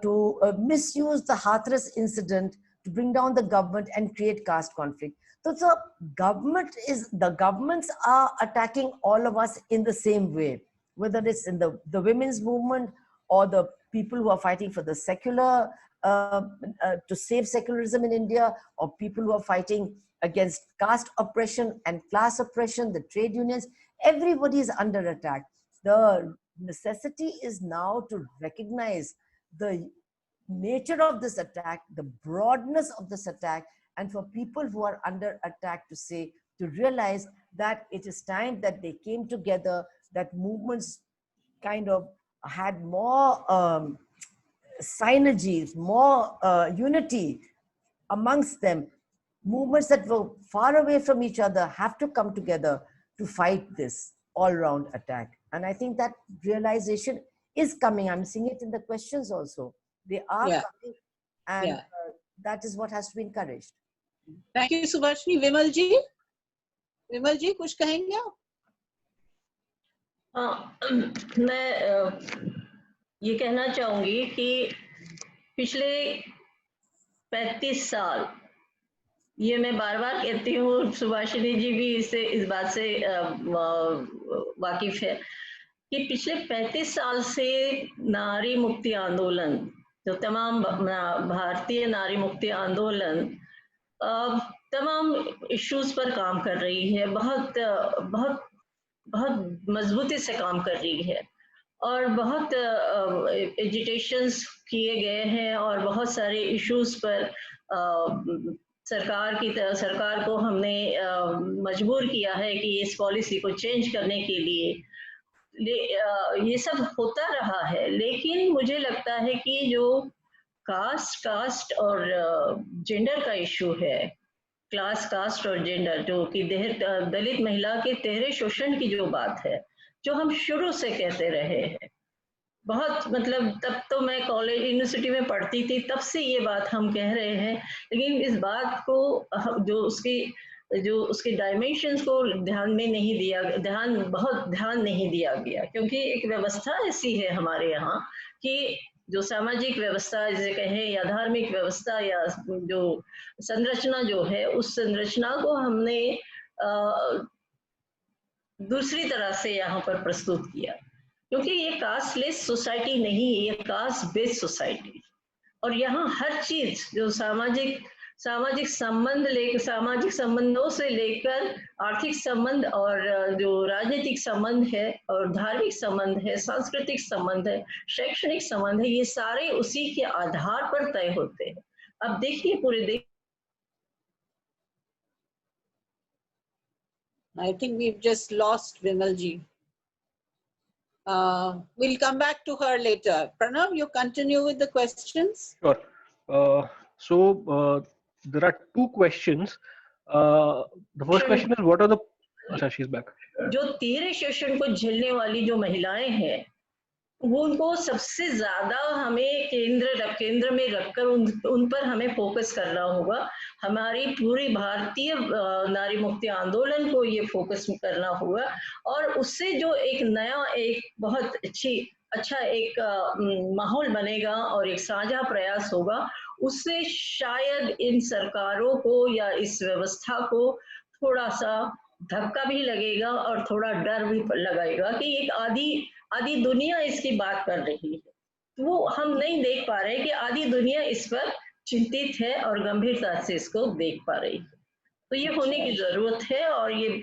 to misuse the Hathras incident to bring down the government and create caste conflict. So the governments are attacking all of us in the same way, whether it's in the women's movement or the people who are fighting for the secular, to save secularism in India, or people who are fighting against caste oppression and class oppression, the trade unions. Everybody is under attack. The necessity is now to recognize the nature of this attack, the broadness of this attack, and for people who are under attack to realize that it is time that they came together, that movements kind of had more synergies, more unity amongst them. Movements that were far away from each other have to come together to fight this all-round attack. And I think that realization is coming. I'm seeing it in the questions also. They are coming, and that is what has to be encouraged. Thank you, Subhashini. विमल जी कुछ कहेंगे आप? हाँ, मैं ये कहना चाहूंगी कि पिछले 35 साल, ये मैं बार बार कहती हूँ, सुभाषिनी जी भी इस बात से वाकिफ है कि पिछले 35 साल से नारी मुक्ति आंदोलन, जो तमाम भारतीय नारी मुक्ति आंदोलन तमाम इश्यूज पर काम कर रही है, बहुत बहुत बहुत मजबूती से काम कर रही है और बहुत एजिटेशंस किए गए हैं और बहुत सारे इश्यूज पर सरकार को हमने मजबूर किया है कि इस पॉलिसी को चेंज करने के लिए ये सब होता रहा है। लेकिन मुझे लगता है कि जो कास्ट और जेंडर का इशू है, क्लास, कास्ट और जेंडर, जो कि दलित महिला के तेहरे शोषण की जो बात है, जो हम शुरू से कहते रहे हैं, बहुत मतलब तब तो मैं कॉलेज यूनिवर्सिटी में पढ़ती थी, तब से ये बात हम कह रहे हैं, लेकिन इस बात को जो उसके डायमेंशंस को बहुत ध्यान नहीं दिया गया, क्योंकि एक व्यवस्था ऐसी है हमारे यहाँ कि जो सामाजिक व्यवस्था जिसे कहें या धार्मिक व्यवस्था या जो संरचना जो है, उस संरचना को हमने दूसरी तरह से यहाँ पर प्रस्तुत किया, क्योंकि ये कास्टलेस सोसाइटी नहीं है, ये कास्ट बेस्ड सोसाइटी। और यहाँ हर चीज जो सामाजिक संबंधों से लेकर आर्थिक संबंध और जो राजनीतिक संबंध है और धार्मिक संबंध है, सांस्कृतिक संबंध है, शैक्षणिक संबंध है, ये सारे उसी के आधार पर तय होते हैं। अब देखिए पूरे देश, I think we've just lost Vimal ji. We'll come back to her later. Pranav, you continue with the questions. Sure. So there are two questions. The first question is, what are the... अच्छा, she's back. जो तीव्र शोषण को झेलने वाली जो महिलाएं हैं, वो उनको सबसे ज्यादा हमें केंद्र में रखकर उन पर हमें फोकस करना होगा। हमारी पूरी भारतीय नारी मुक्ति आंदोलन को ये फोकस करना होगा और उससे जो एक बहुत अच्छा एक माहौल बनेगा और एक साझा प्रयास होगा, उससे शायद इन सरकारों को या इस व्यवस्था को थोड़ा सा धक्का भी लगेगा और थोड़ा डर भी लगेगा कि एक आधी दुनिया इसकी बात कर रही है, वो हम नहीं देख पा रहे कि आधी दुनिया इस पर चिंतित है और गंभीरता से इसको देख पा रही है। तो ये होने की जरूरत है और ये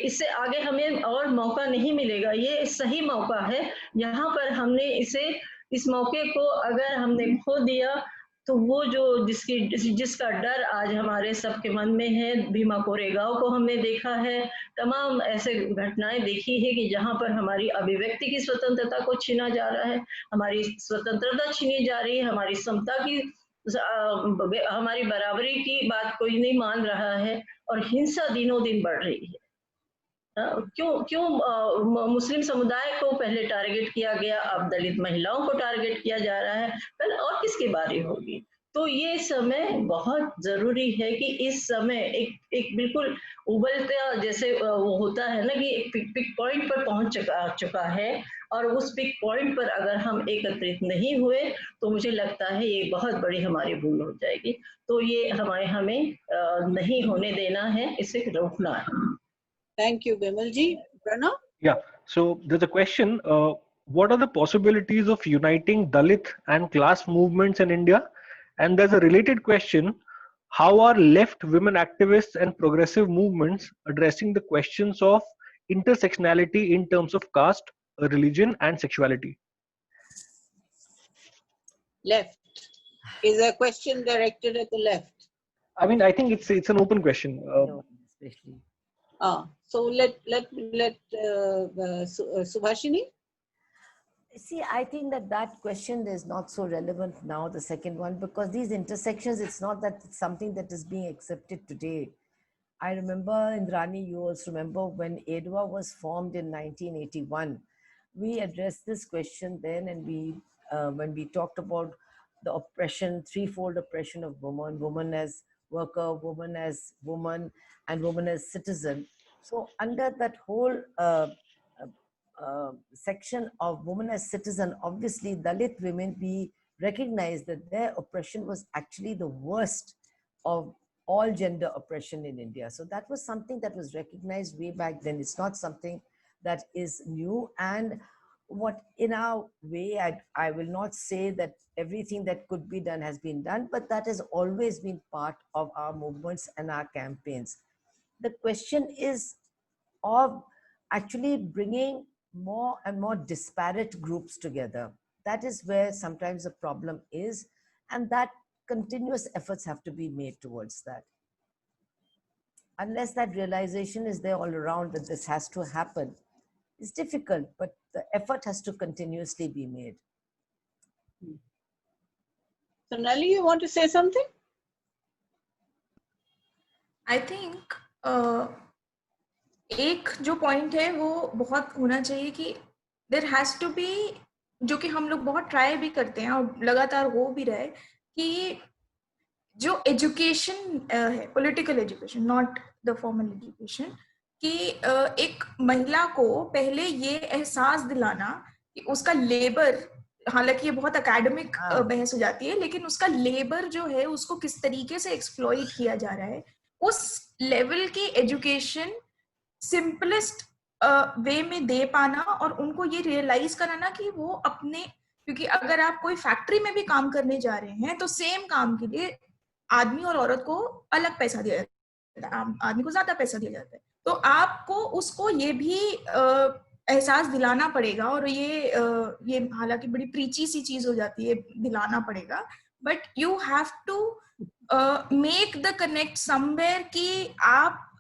इससे आगे हमें और मौका नहीं मिलेगा। ये सही मौका है, यहाँ पर हमने इस मौके को अगर हमने खो दिया तो वो जो जिसका डर आज हमारे सबके मन में है, भीमा कोरेगांव को हमने देखा है, तमाम ऐसे घटनाएं देखी है कि जहां पर हमारी अभिव्यक्ति की स्वतंत्रता को छीना जा रहा है, हमारी स्वतंत्रता छीनी जा रही है, हमारी समता की, हमारी बराबरी की बात कोई नहीं मान रहा है और हिंसा दिनों दिन बढ़ रही है। क्यों मुस्लिम समुदाय को पहले टारगेट किया गया, अब दलित महिलाओं को टारगेट किया जा रहा है, कल और किसकी बारी होगी? तो ये समय बहुत जरूरी है कि इस समय एक बिल्कुल उबलता जैसे वो होता है ना कि एक पिक पॉइंट पर पहुंच चुका है और उस पिक पॉइंट पर अगर हम एकत्रित नहीं हुए तो मुझे लगता है ये बहुत बड़ी हमारी भूल हो जाएगी। तो ये हमें नहीं होने देना है, इसे रोकना है। Thank you, Vimalji. Pranav? Yeah, so there's a question. What are the possibilities of uniting Dalit and class movements in India? And there's a related question. How are left women activists and progressive movements addressing the questions of intersectionality in terms of caste, religion, and sexuality? Left. Is a question directed at the left? I mean, I think it's an open question. Especially. So let Subhashini. See, I think that question is not so relevant now, the second one, because these intersections, it's not that it's something that is being accepted today. I remember, Indrani, you also remember when EDWA was formed in 1981, we addressed this question then, and when we talked about the oppression, threefold oppression of woman, woman as worker, woman as woman, and woman as citizen. So under that whole section of woman as citizen, obviously Dalit women, we recognize that their oppression was actually the worst of all gender oppression in India. So that was something that was recognized way back then. It's not something that is new. And what in our way, I will not say that everything that could be done has been done, but that has always been part of our movements and our campaigns. The question is of actually bringing more and more disparate groups together. That is where sometimes the problem is, and that continuous efforts have to be made towards that. Unless that realization is there all around that this has to happen, it's difficult, but the effort has to continuously be made. Sonali, you want to say something? I think एक जो point है वो बहुत होना चाहिए कि there has to be, जो कि हम लोग बहुत ट्राई भी करते हैं और लगातार हो भी रहा है, कि जो एजुकेशन है, political education, not the formal education, कि एक महिला को पहले ये एहसास दिलाना कि उसका लेबर, हालांकि ये बहुत एकेडमिक बहस हो जाती है, लेकिन उसका लेबर जो है उसको किस तरीके से एक्सप्लॉइट किया जा रहा है, उस लेवल की एजुकेशन सिंपलेस्ट वे में दे पाना और उनको ये रियलाइज कराना कि वो अपने, क्योंकि अगर आप कोई फैक्ट्री में भी काम करने जा रहे हैं तो सेम काम के लिए आदमी और औरत को अलग पैसा दिया जाता है, आदमी को ज्यादा पैसा दिया जाता है, तो आपको उसको ये भी एहसास दिलाना पड़ेगा, और ये हालांकि बड़ी प्रीची सी चीज हो जाती है, दिलाना पड़ेगा, but you have to make the connect somewhere कि आप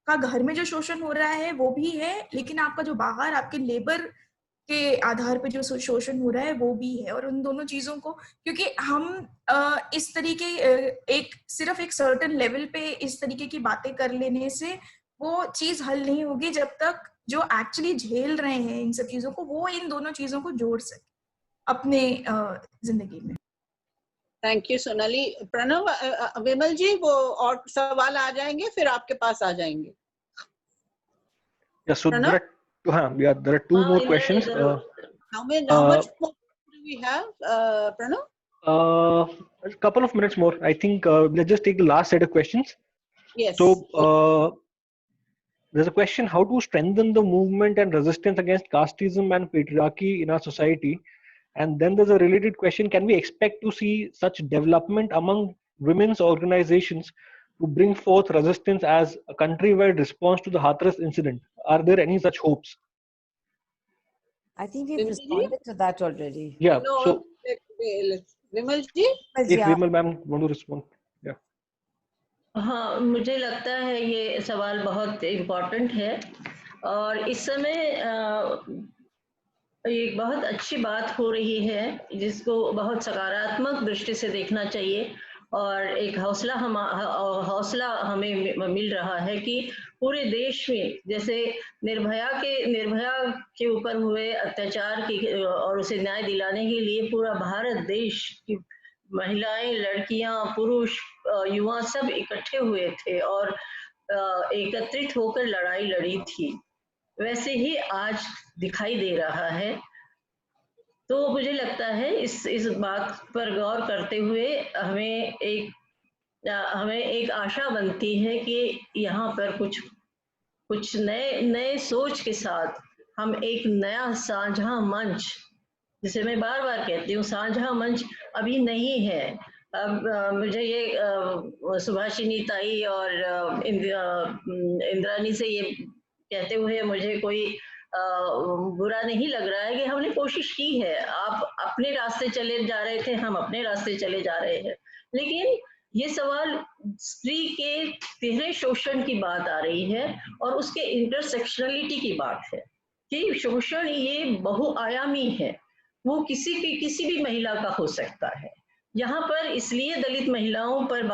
का घर में जो शोषण हो रहा है वो भी है, लेकिन आपका जो बाहर आपके लेबर के आधार पे जो शोषण हो रहा है वो भी है, और उन दोनों चीजों को, क्योंकि हम इस तरीके एक सिर्फ एक सर्टेन लेवल पे इस तरीके की बातें कर लेने से वो चीज हल नहीं होगी जब तक जो एक्चुअली झेल रहे हैं इन सब चीजों को वो इन दोनों चीजों को जोड़ सके अपने जिंदगी में। Thank you Sonali. प्रणव, विमल जी वो और सवाल आ जाएंगे फिर आपके पास आ जाएंगे। Yeah, so there are two more questions. How much more do we have, Pranav? A couple of minutes more. I think let's just take the last set of questions. Yes. So there's a question: how to strengthen the movement and resistance against casteism and patriarchy in our society? And then there's a related question: can we expect to see such development among women's organizations to bring forth resistance as a countrywide response to the Hathras incident? Are there any such hopes? I think we've responded to that already. Yeah. No, So, Vimal ji? if Vimal ma'am want to respond, yeah. हाँ, मुझे लगता है ये सवाल बहुत important है और इस समय एक बहुत अच्छी बात हो रही है जिसको बहुत सकारात्मक दृष्टि से देखना चाहिए और एक हौसला हमें मिल रहा है कि पूरे देश में जैसे निर्भया के ऊपर हुए अत्याचार की और उसे न्याय दिलाने के लिए पूरा भारत देश की महिलाएं, लड़कियां, पुरुष, युवा सब इकट्ठे हुए थे और एकत्रित होकर लड़ाई लड़ी थी, वैसे ही आज दिखाई दे रहा है। तो मुझे लगता है इस बात पर गौर करते हुए हमें एक आशा बनती है कि यहाँ पर कुछ नए सोच के साथ हम एक नया साझा मंच, जिसे मैं बार बार कहती हूँ साझा मंच अभी नहीं है। अब मुझे ये सुभाषिनी ताई और इंद्रानी से ये कहते हुए मुझे कोई बुरा नहीं लग रहा है कि हमने कोशिश की है, आप अपने रास्ते चले जा रहे थे, हम अपने रास्ते चले जा रहे हैं, लेकिन ये सवाल स्त्री के तिहरे शोषण की बात आ रही है और उसके इंटरसेक्शनलिटी की बात है कि शोषण ये बहुआयामी है, वो किसी भी महिला का हो सकता है। यहाँ पर इसलिए दलित महिलाओं पर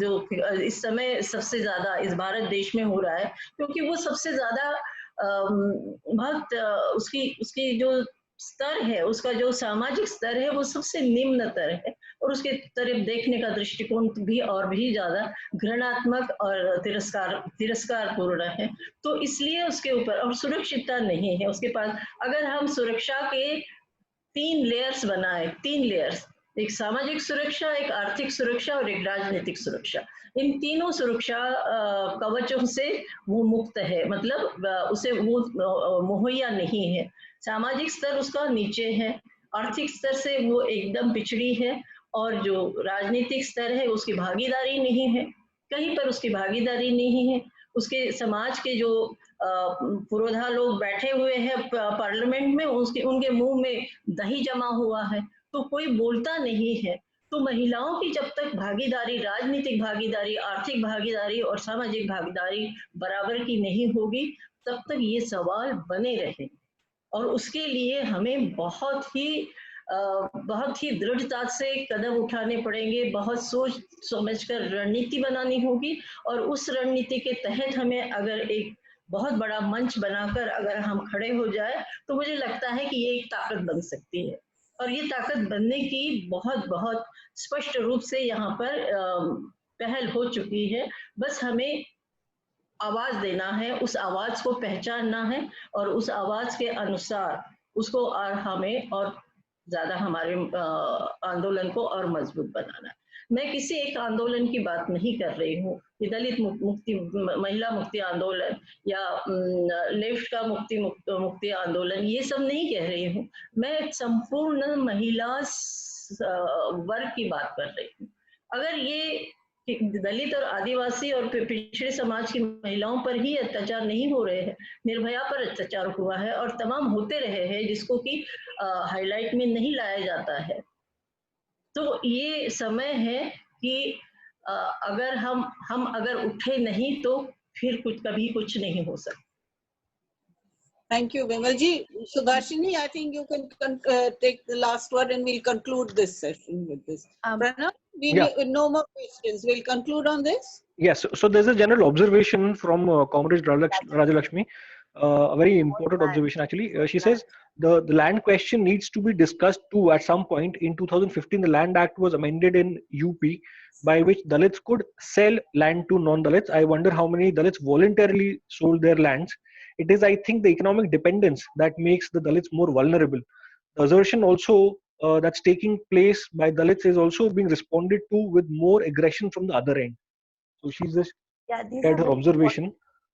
जो इस समय सबसे ज्यादा इस भारत देश में हो रहा है क्योंकि वो सबसे ज्यादा बहुत उसकी जो स्तर है, उसका जो सामाजिक स्तर है वो सबसे निम्नतर है, और उसके तरफ देखने का दृष्टिकोण भी और भी ज्यादा घृणात्मक और तिरस्कारपूर्ण है। तो इसलिए उसके ऊपर और सुरक्षितता नहीं है उसके पास। अगर हम सुरक्षा के 3 लेयर्स बनाए, 3 लेयर्स, एक सामाजिक सुरक्षा, एक आर्थिक सुरक्षा और एक राजनीतिक सुरक्षा, इन तीनों सुरक्षा कवचों से वो मुक्त है, मतलब उसे वो मुहैया नहीं है। सामाजिक स्तर उसका नीचे है, आर्थिक स्तर से वो एकदम पिछड़ी है, और जो राजनीतिक स्तर है उसकी भागीदारी नहीं है, कहीं पर उसकी भागीदारी नहीं है। उसके समाज के जो पुरोधा लोग बैठे हुए हैं पार्लियामेंट में, उनके मुंह में दही जमा हुआ है, तो कोई बोलता नहीं है। तो महिलाओं की जब तक भागीदारी, राजनीतिक भागीदारी, आर्थिक भागीदारी और सामाजिक भागीदारी बराबर की नहीं होगी, तब तक ये सवाल बने रहेंगे। और उसके लिए हमें बहुत ही दृढ़ता से कदम उठाने पड़ेंगे, बहुत सोच समझकर रणनीति बनानी होगी, और उस रणनीति के तहत हमें अगर एक बहुत बड़ा मंच बनाकर अगर हम खड़े हो जाए, तो मुझे लगता है कि ये एक ताकत बन सकती है। और ये ताकत बनने की बहुत बहुत स्पष्ट रूप से यहाँ पर पहल हो चुकी है। बस हमें आवाज देना है, उस आवाज को पहचानना है, और उस आवाज के अनुसार उसको और हमें और ज्यादा हमारे आंदोलन को और मजबूत बनाना है। मैं किसी एक आंदोलन की बात नहीं कर रही हूँ कि दलित मुक्ति, महिला मुक्ति आंदोलन या लेफ्ट का मुक्ति आंदोलन, ये सब नहीं कह रही हूँ। मैं संपूर्ण महिला वर्ग की बात कर रही हूँ। अगर ये दलित और आदिवासी और पिछड़े समाज की महिलाओं पर ही अत्याचार नहीं हो रहे हैं, निर्भया पर अत्याचार हुआ है और तमाम होते रहे हैं, जिसको कि हाईलाइट में नहीं लाया जाता है। तो ये समय है कि अगर हम अगर उठे नहीं तो फिर कभी कुछ नहीं हो सकता। Thank you, Vimalji. Sudhashini, I think you can take the last word and we'll conclude this session with this. Pranav, no more questions. We'll conclude on this. Yes. So there's a general observation from Comrade Rajalakshmi. A very important observation actually. She says the land question needs to be discussed too at some point. In 2015, the Land Act was amended in UP, by which Dalits could sell land to non-Dalits. I wonder how many Dalits voluntarily sold their lands. It is, I think, the economic dependence that makes the Dalits more vulnerable. The assertion also that's taking place by Dalits is also being responded to with more aggression from the other end. So she's just shared her observation.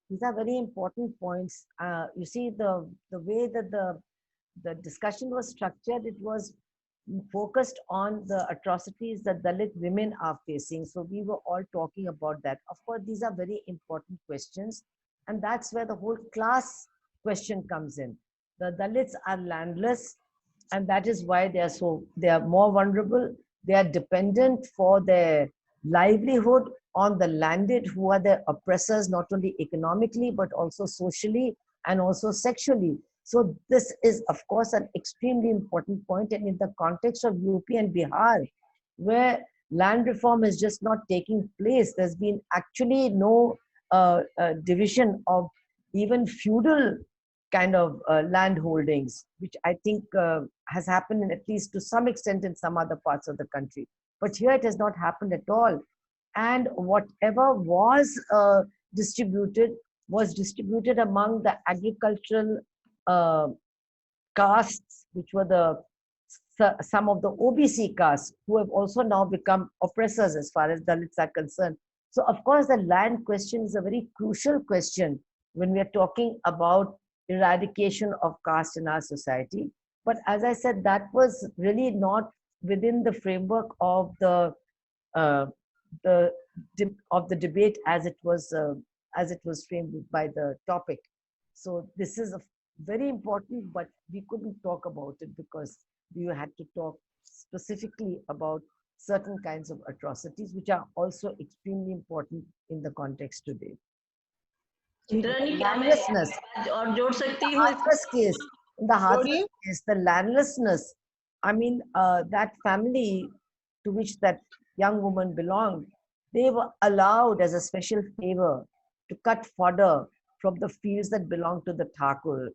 These are very important points. You see, the way that the discussion was structured, it was focused on the atrocities that Dalit women are facing. So we were all talking about that. Of course, these are very important questions. And that's where the whole class question comes in. The Dalits are landless, and that is why they are more vulnerable. They are dependent for their livelihood on the landed, who are the oppressors, not only economically, but also socially and also sexually. So this is, of course, an extremely important point. And in the context of UP and Bihar, where land reform is just not taking place, there's been actually no division of even feudal kind of land holdings, which I think has happened in, at least to some extent, in some other parts of the country. But here it has not happened at all. And whatever was distributed among the agricultural castes, which were some of the OBC castes, who have also now become oppressors as far as Dalits are concerned. So, of course, the land question is a very crucial question when we are talking about eradication of caste in our society. But as I said, that was really not within the framework of the debate as it was framed by the topic. So this is very important, but we couldn't talk about it because we had to talk specifically about certain kinds of atrocities, which are also extremely important in the context today. Landlessness. In the Hathras case, the landlessness, I mean, that family to which that young woman belonged, they were allowed as a special favor to cut fodder from the fields that belonged to the Thakur.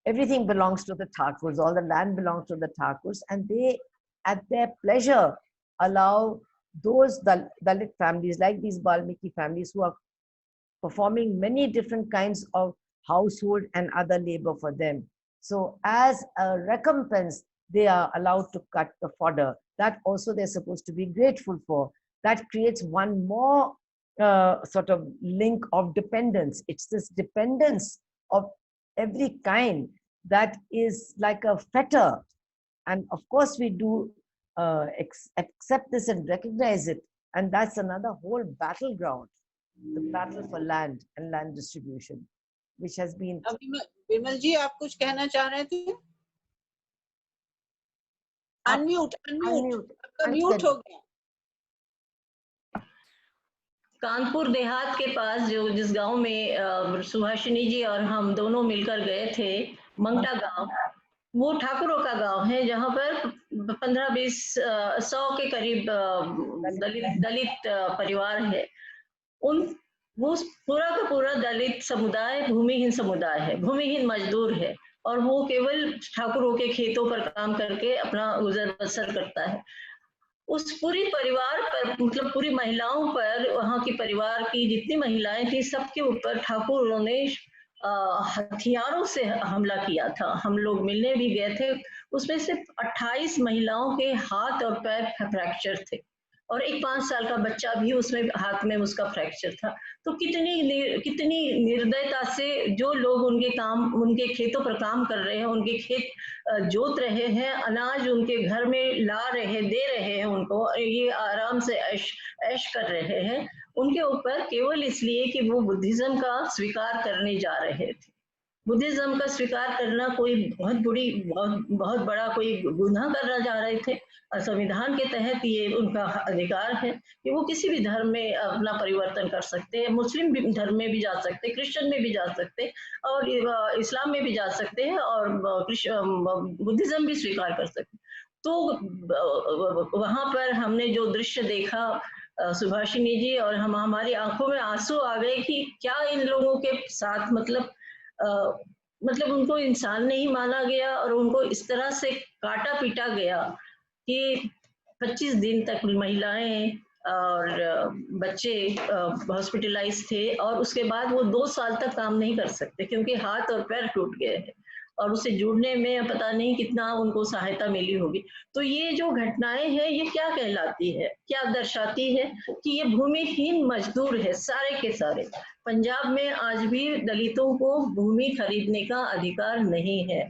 everything belongs to the Thakurs, all the land belongs to the Thakurs, and they, at their pleasure, allow those Dalit families, like these Balmiki families, who are performing many different kinds of household and other labor for them. So as a recompense, they are allowed to cut the fodder. That also they're supposed to be grateful for. That creates one more sort of link of dependence. It's this dependence of every kind that is like a fetter. And of course we do accept this and recognize it. And that's another whole battleground, the battle for land and land distribution, which has been. विमल जी, आप कुछ कहना चाह रहे थे? Unmute mute हो गया. कानपुर देहात के पास जिस गांव में सुभाषिनी जी और हम दोनों मिलकर गए थे, मंगटा गांव, वो ठाकुरों का गांव है, जहां पर 15-20-100 के करीब दलित परिवार है. वो पूरा का पूरा दलित समुदाय भूमिहीन समुदाय है, भूमिहीन मजदूर है, और वो केवल ठाकुरों के खेतों पर काम करके अपना गुजर बसर करता है. उस पूरी परिवार पर, मतलब पूरी महिलाओं पर, वहां की परिवार की जितनी महिलाएं थी, सबके ऊपर ठाकुरों ने हथियारों से हमला किया था. हम लोग मिलने भी गए थे. उसमें से 28 महिलाओं के हाथ और पैर फ्रैक्चर थे, और एक 5 साल का बच्चा भी उसमें हाथ में उसका फ्रैक्चर था. तो कितनी निर्दयता से जो लोग उनके खेतों पर काम कर रहे हैं, उनके खेत जोत रहे हैं, अनाज उनके घर में ला रहे, दे रहे हैं उनको, ये आराम से ऐश कर रहे हैं, उनके ऊपर केवल इसलिए कि वो बुद्धिज्म का स्वीकार करने जा रहे थे. बुद्धिज्म का स्वीकार करना कोई बहुत बड़ा कोई गुनाह करना जा रहे थे. और संविधान के तहत ये उनका अधिकार है कि वो किसी भी धर्म में अपना परिवर्तन कर सकते हैं. मुस्लिम धर्म में भी जा सकते, क्रिश्चियन में भी जा सकते, और इस्लाम में भी जा सकते हैं, और बुद्धिज्म भी स्वीकार कर सकते. तो वहां पर हमने जो दृश्य देखा, सुभाषिनी जी, और हमारी आंखों में आंसू आ गए कि क्या इन लोगों के साथ, मतलब उनको इंसान नहीं माना गया, और उनको इस तरह से काटा पीटा गया कि 25 दिन तक महिलाएं और बच्चे हॉस्पिटलाइज थे, और उसके बाद वो 2 साल तक काम नहीं कर सकते क्योंकि हाथ और पैर टूट गए हैं, और उसे जुड़ने में पता नहीं कितना उनको सहायता मिली होगी. तो ये जो घटनाएं हैं, ये क्या कहलाती है, क्या दर्शाती है कि ये भूमिहीन मजदूर है सारे के सारे. पंजाब में आज भी दलितों को भूमि खरीदने का अधिकार नहीं है.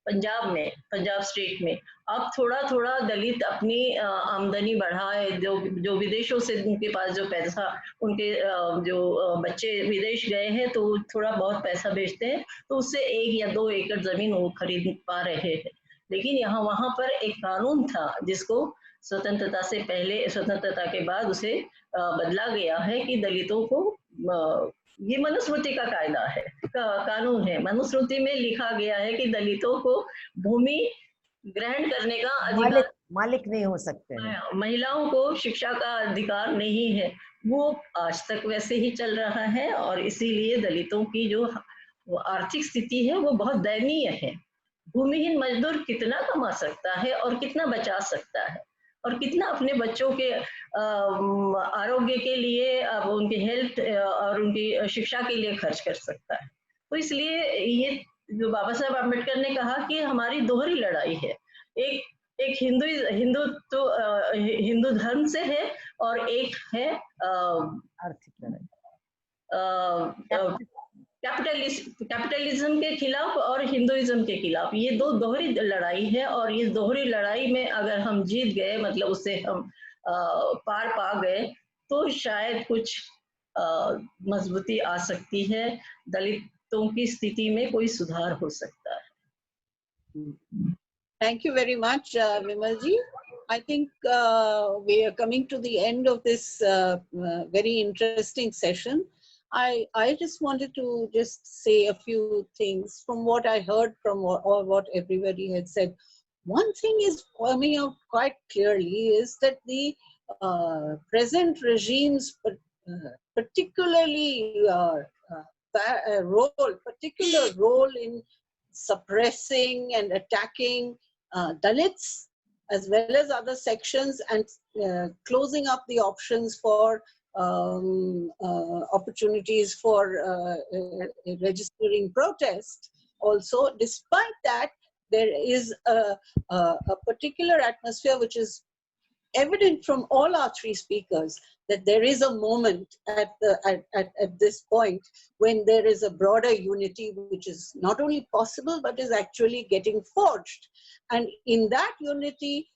पंजाब में, पंजाब स्टेट में अब थोड़ा थोड़ा दलित अपनी आमदनी बढ़ाए, जो विदेशों से उनके पास जो पैसा, उनके जो बच्चे विदेश गए हैं तो थोड़ा बहुत पैसा भेजते हैं, तो उससे 1 या 2 एकड़ जमीन वो खरीद पा रहे हैं. लेकिन यहाँ वहां पर एक कानून था जिसको स्वतंत्रता से पहले, स्वतंत्रता के बाद उसे बदला गया है कि दलितों को, ये मनुस्मृति का कायदा है, कानून है, मनुस्मृति में लिखा गया है कि दलितों को भूमि ग्रहण करने का अधिकार, मालिक नहीं हो सकते हैं. महिलाओं को शिक्षा का अधिकार नहीं है. वो आज तक वैसे ही चल रहा है, और इसीलिए दलितों की जो आर्थिक स्थिति है वो बहुत दयनीय है. भूमिहीन मजदूर कितना कमा सकता है और कितना बचा सकता है, और कितना अपने बच्चों के आरोग्य के लिए, उनके हेल्थ और उनकी शिक्षा के लिए खर्च कर सकता है. तो इसलिए ये जो बाबा साहब अम्बेडकर ने कहा कि हमारी दोहरी लड़ाई है, एक हिंदू धर्म से है, और एक है आर्थिक लड़ाई, कैपिटलिज्म के खिलाफ और हिंदुइज्म के खिलाफ. ये दो दोहरी लड़ाई है, और इस दोहरी लड़ाई में अगर हम जीत गए, मतलब उससे हम पार पा गए, तो शायद कुछ मजबूती आ सकती है, दलितों की स्थिति में कोई सुधार हो सकता है. Thank you very much, Vimal ji. I think we are coming to the end of this very interesting session. I just wanted to just say a few things from what I heard from what everybody had said. One thing is coming out quite clearly is that the present regime's particular role in suppressing and attacking Dalits as well as other sections, and closing up the options for opportunities for registering protest. Also, despite that, there is a particular atmosphere which is evident from all our three speakers, that there is a moment at this point when there is a broader unity which is not only possible but is actually getting forged. And in that unity,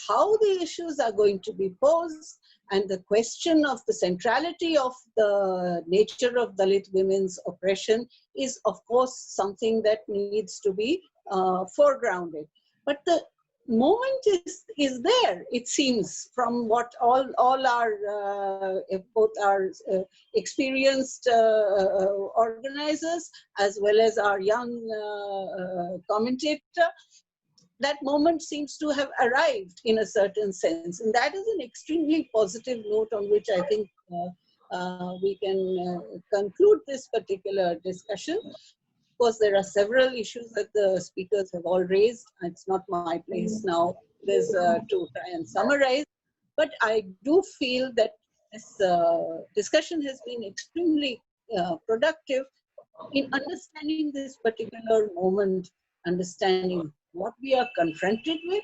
how the issues are going to be posed, and the question of the centrality of the nature of Dalit women's oppression is, of course, something that needs to be foregrounded. But the moment is there, it seems, from what all our both our experienced organizers as well as our young commentator. That moment seems to have arrived in a certain sense, and that is an extremely positive note on which I think we can conclude this particular discussion. Of course, there are several issues that the speakers have all raised. It's not my place now to try and summarize, but I do feel that this discussion has been extremely productive in understanding this particular moment, understanding what we are confronted with,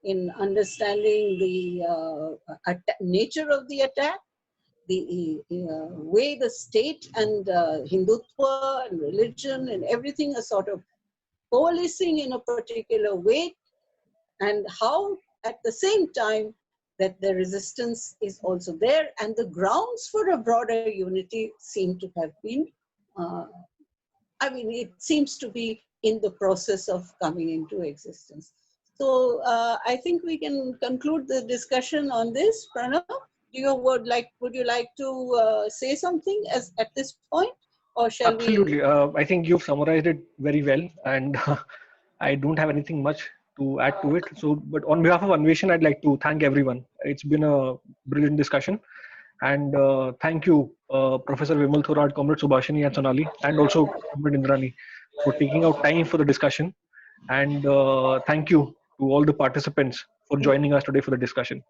in understanding the nature of the attack, the way the state and Hindutva and religion and everything are sort of coalescing in a particular way, and how at the same time that the resistance is also there, and the grounds for a broader unity seem to have been, it seems to be in the process of coming into existence. So I think we can conclude the discussion on this. Pranav, would you like to say something at this point, or shall Absolutely. I think you've summarized it very well, and I don't have anything much to add to it. So, but on behalf of Anveshan, I'd like to thank everyone. It's been a brilliant discussion, and thank you, Professor Vimal Thorat, Comrade Subhashini and Sonali, and also Comrade Indrani, for taking out time for the discussion. And thank you to all the participants for joining us today for the discussion.